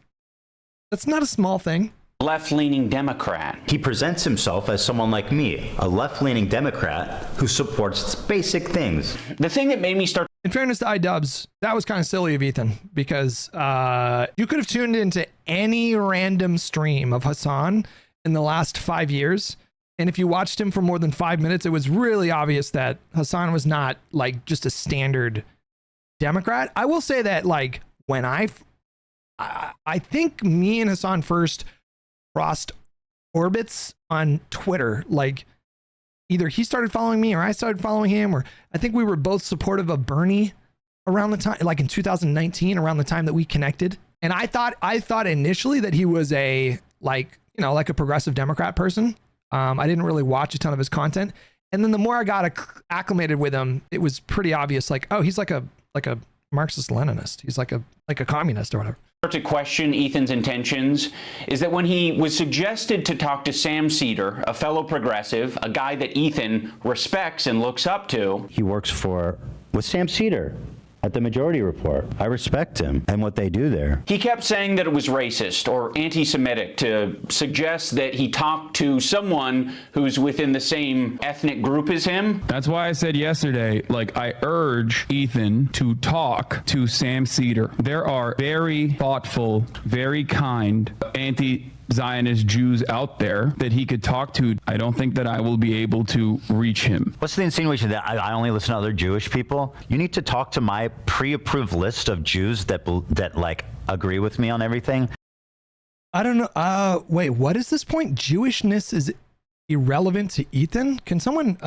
not a small thing. Left-leaning Democrat. He presents himself as someone like me, a left-leaning Democrat who supports basic things. The thing that made me start... In fairness to idubbbz, that was kind of silly of Ethan, because you could have tuned into any random stream of Hasan in the last 5 years, and if you watched him for more than 5 minutes, it was really obvious that Hasan was not like just a standard Democrat. I will say that like when I think me and Hasan first crossed orbits on Twitter, like either he started following me or I started following him, or I think we were both supportive of Bernie around the time, like in 2019, around the time that we connected. And I thought initially that he was a, like, you know, like a progressive Democrat person. I didn't really watch a ton of his content. And then the more I got acclimated with him, it was pretty obvious, like, oh, he's like a Marxist-Leninist. He's like a communist or whatever. To question Ethan's intentions is that when he was suggested to talk to Sam Cedar, a fellow progressive, a guy that Ethan respects and looks up to. He works with Sam Cedar at the Majority Report. I respect him and what they do there. He kept saying that it was racist or anti-Semitic to suggest that he talked to someone who's within the same ethnic group as him. That's why I said yesterday, like, I urge Ethan to talk to Sam Cedar. There are very thoughtful, very kind, anti-Zionist Jews out there that he could talk to. I don't think that I will be able to reach him. What's the insinuation that I only listen to other Jewish people? You need to talk to my pre-approved list of Jews that like agree with me on everything. I don't know. Wait, what is this point? Jewishness is irrelevant to Ethan? Can someone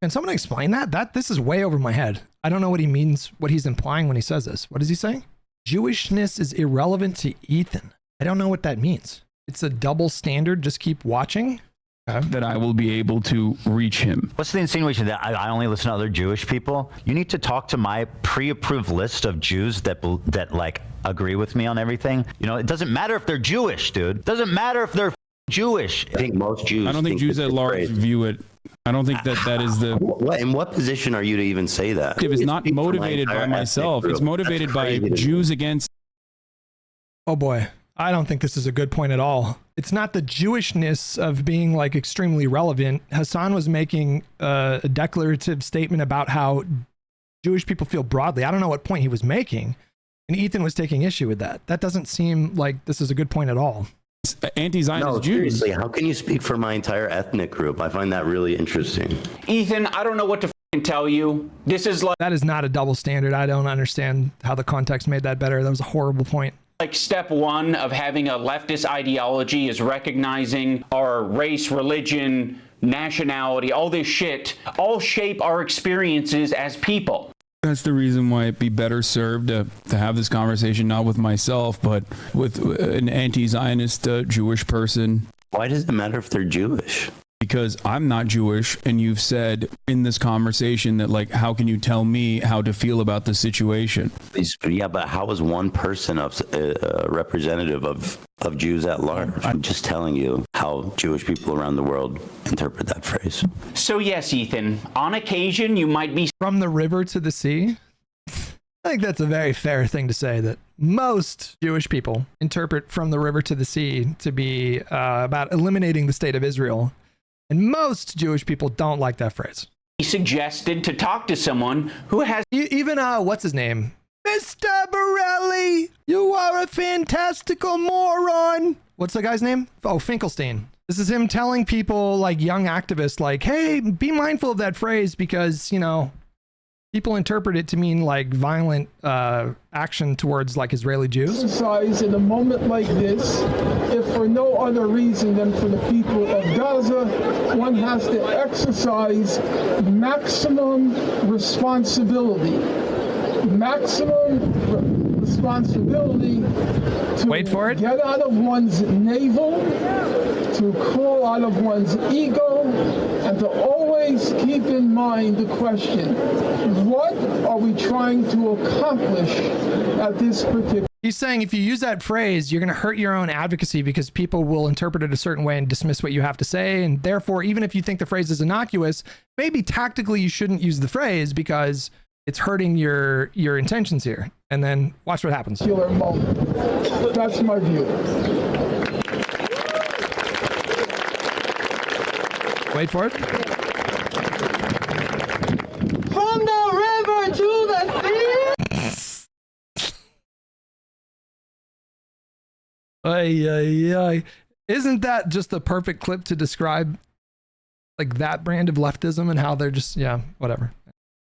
explain that? This is way over my head. I don't know what he means, what he's implying when he says this. What is he saying? Jewishness is irrelevant to Ethan. I don't know what that means. It's a double standard. Just keep watching. That I will be able to reach him. What's the insinuation that I only listen to other Jewish people? You need to talk to my pre-approved list of Jews that like agree with me on everything. You know, it doesn't matter if they're Jewish, dude. It doesn't matter if they're Jewish. I think most Jews. I don't think Jews at large view it. I don't think that is the. In what position are you to even say that? It's not motivated by myself. It's motivated by Jews against. Oh boy. I don't think this is a good point at all. It's not the Jewishness of being like extremely relevant. Hasan was making a declarative statement about how Jewish people feel broadly. I don't know what point he was making. And Ethan was taking issue with that. That doesn't seem like this is a good point at all. Anti-Zionist Jews. Seriously, how can you speak for my entire ethnic group? I find that really interesting. Ethan, I don't know what to tell you. This is like... That is not a double standard. I don't understand how the context made that better. That was a horrible point. Like step one of having a leftist ideology is recognizing our race, religion, nationality, all this shit, all shape our experiences as people. That's the reason why it'd be better served to have this conversation not with myself, but with an anti-Zionist Jewish person. Why does it matter if they're Jewish? Because I'm not Jewish, and you've said in this conversation that, like, how can you tell me how to feel about the situation? Yeah, but how is one person a representative of Jews at large? I'm just telling you how Jewish people around the world interpret that phrase. So yes, Ethan, on occasion you might be from the river to the sea. I think that's a very fair thing to say, that most Jewish people interpret from the river to the sea to be about eliminating the state of Israel. And most Jewish people don't like that phrase. He suggested to talk to someone who has... Even, what's his name? Mr. Borelli, you are a fantastical moron. What's the guy's name? Oh, Finkelstein. This is him telling people, like young activists, like, hey, be mindful of that phrase because, you know, people interpret it to mean like violent action towards like Israeli Jews. Exercise in a moment like this, if for no other reason than for the people of Gaza, one has to exercise maximum responsibility. Maximum responsibility to wait for it. Get out of one's navel, to crawl out of one's ego, and to always keep in mind the question, what are we trying to accomplish at this particular... He's saying if you use that phrase, you're going to hurt your own advocacy because people will interpret it a certain way and dismiss what you have to say. And therefore, even if you think the phrase is innocuous, maybe tactically you shouldn't use the phrase because it's hurting your intentions here. And then watch what happens. That's my view. Wait for it. From the river to the sea. Ay. Isn't that just the perfect clip to describe like that brand of leftism and how they're just, yeah, whatever.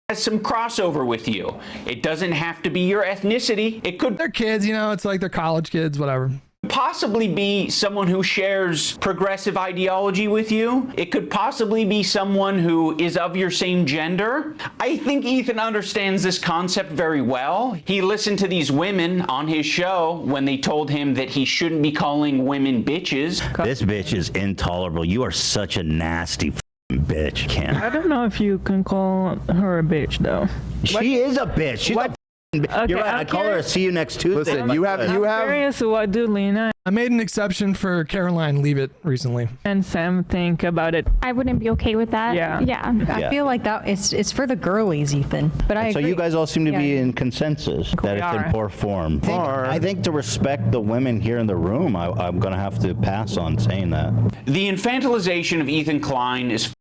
Has some crossover with you. It doesn't have to be your ethnicity. It could. They're kids, you know, it's like they're college kids, whatever. possibly be someone who shares progressive ideology with you. It could possibly be someone who is of your same gender. I think Ethan understands this concept very well. He listened to these women on his show when they told him that he shouldn't be calling women bitches. This bitch is intolerable. You are such a nasty bitch, Cam. I don't know if you can call her a bitch though. She is a bitch. She's a Okay, You're right. I call her a see you next Tuesday. Listen, you have. Curious what do Lena I made an exception for Caroline Leave It recently. and Sam think about it. I wouldn't be okay with that. Yeah. Yeah. Yeah. I feel like that it's for the girlies, Ethan. But I So agree. you guys all seem to be Yeah. in consensus that it's in are. poor form. I think to respect the women here in the room, I'm going to have to pass on saying that. The infantilization of Ethan Klein is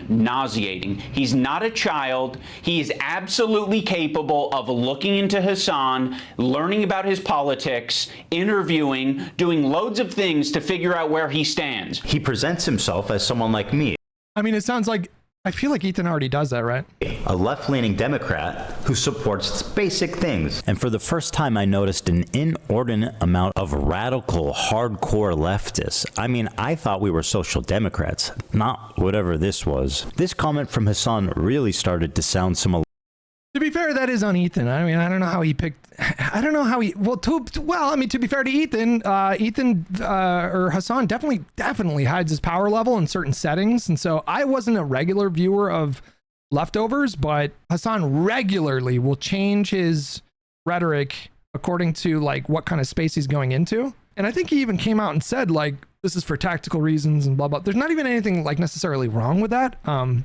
nauseating. He's not a child. He is absolutely capable of looking into Hasan, learning about his politics, interviewing, doing loads of things to figure out where he stands. He presents himself as someone like me, I mean, it sounds like, I feel like Ethan already does that, right? a left-leaning Democrat who supports basic things. And for the first time, I noticed an inordinate amount of radical, hardcore leftists. I mean, I thought we were social democrats, not whatever this was. This comment from Hasan really started to sound similar. To be fair, that is on Ethan. I mean, I don't know how he picked. I don't know how he. I mean, to be fair to Ethan, or Hasan definitely hides his power level in certain settings, and so I wasn't a regular viewer of Leftovers, but Hasan regularly will change his rhetoric according to like what kind of space he's going into. And I think he even came out and said like, this is for tactical reasons and blah, blah. There's not even anything like necessarily wrong with that.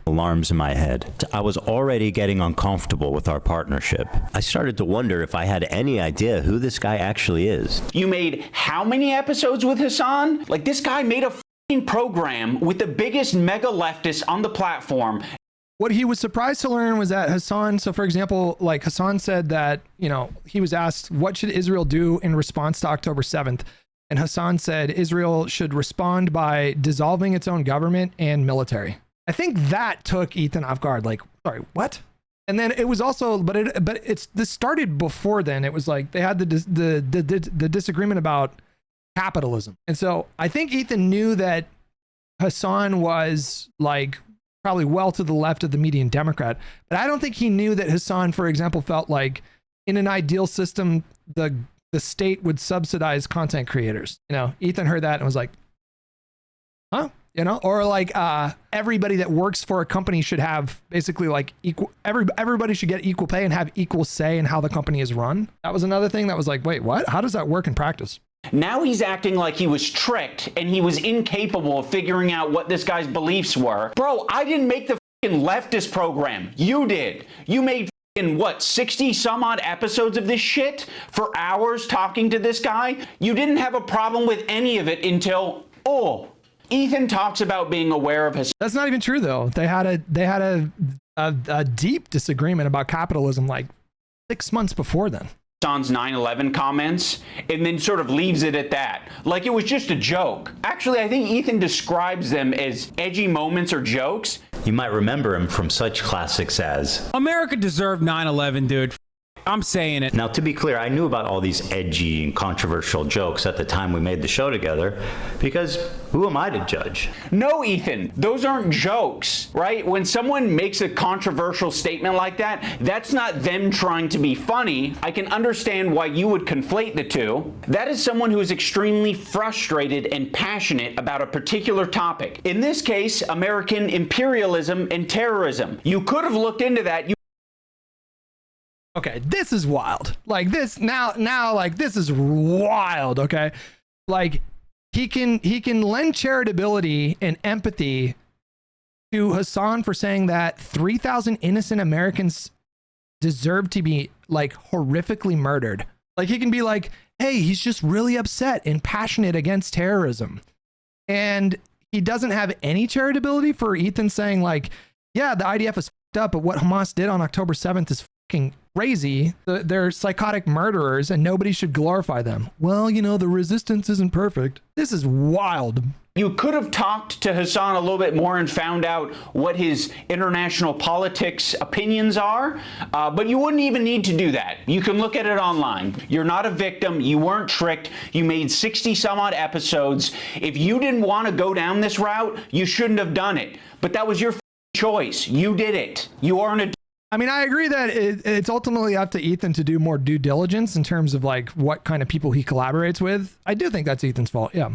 Alarms in my head. I was already getting uncomfortable with our partnership. I started to wonder if I had any idea who this guy actually is. You made how many episodes with Hasan? Like, this guy made a f***ing program with the biggest mega leftist on the platform. What he was surprised to learn was that Hasan, so for example, like Hasan said that, you know, he was asked, what should Israel do in response to October 7th? And Hasan said Israel should respond by dissolving its own government and military. I think that took Ethan off guard. Like, sorry, what? And then it was also, this started before then. It was like they had the disagreement about capitalism. And so I think Ethan knew that Hasan was like probably well to the left of the median Democrat, but I don't think he knew that Hasan, for example, felt like in an ideal system, the state would subsidize content creators. You know, Ethan heard that and was like, huh? You know, or like everybody that works for a company should have basically like everybody should get equal pay and have equal say in how the company is run. That was another thing that was like, wait, what? How does that work in practice? Now he's acting like he was tricked and he was incapable of figuring out what this guy's beliefs were. Bro, I didn't make the f***ing leftist program. You did. You made in what, 60 some odd episodes of this shit for hours talking to this guy? You didn't have a problem with any of it until, Ethan talks about being aware of his. That's not even true though. They had a deep disagreement about capitalism like 6 months before then. Hasan's 9/11 comments and then sort of leaves it at that. Like it was just a joke. Actually, I think Ethan describes them as edgy moments or jokes. You might remember him from such classics as America deserved 9/11, dude. I'm saying it. Now, to be clear, I knew about all these edgy and controversial jokes at the time we made the show together, because who am I to judge? No, Ethan, those aren't jokes, right? When someone makes a controversial statement like that, that's not them trying to be funny. I can understand why you would conflate the two. That is someone who is extremely frustrated and passionate about a particular topic. In this case, American imperialism and terrorism. You could have looked into that. Okay, this is wild. Like this now like this is wild, okay? Like he can lend charitability and empathy to Hasan for saying that 3,000 innocent Americans deserve to be like horrifically murdered. Like he can be like, "Hey, he's just really upset and passionate against terrorism." And he doesn't have any charitability for Ethan saying like, "Yeah, the IDF is fucked up, but what Hamas did on October 7th is fucking crazy. They're psychotic murderers and nobody should glorify them." Well, you know, the resistance isn't perfect. This is wild. You could have talked to Hasan a little bit more and found out what his international politics opinions are, but you wouldn't even need to do that. You can look at it online. You're not a victim. You weren't tricked. You made 60 some odd episodes. If you didn't want to go down this route, you shouldn't have done it. But that was your choice. You did it. You aren't a... I mean, I agree that it's ultimately up to Ethan to do more due diligence in terms of like what kind of people he collaborates with. I do think that's Ethan's fault. Yeah.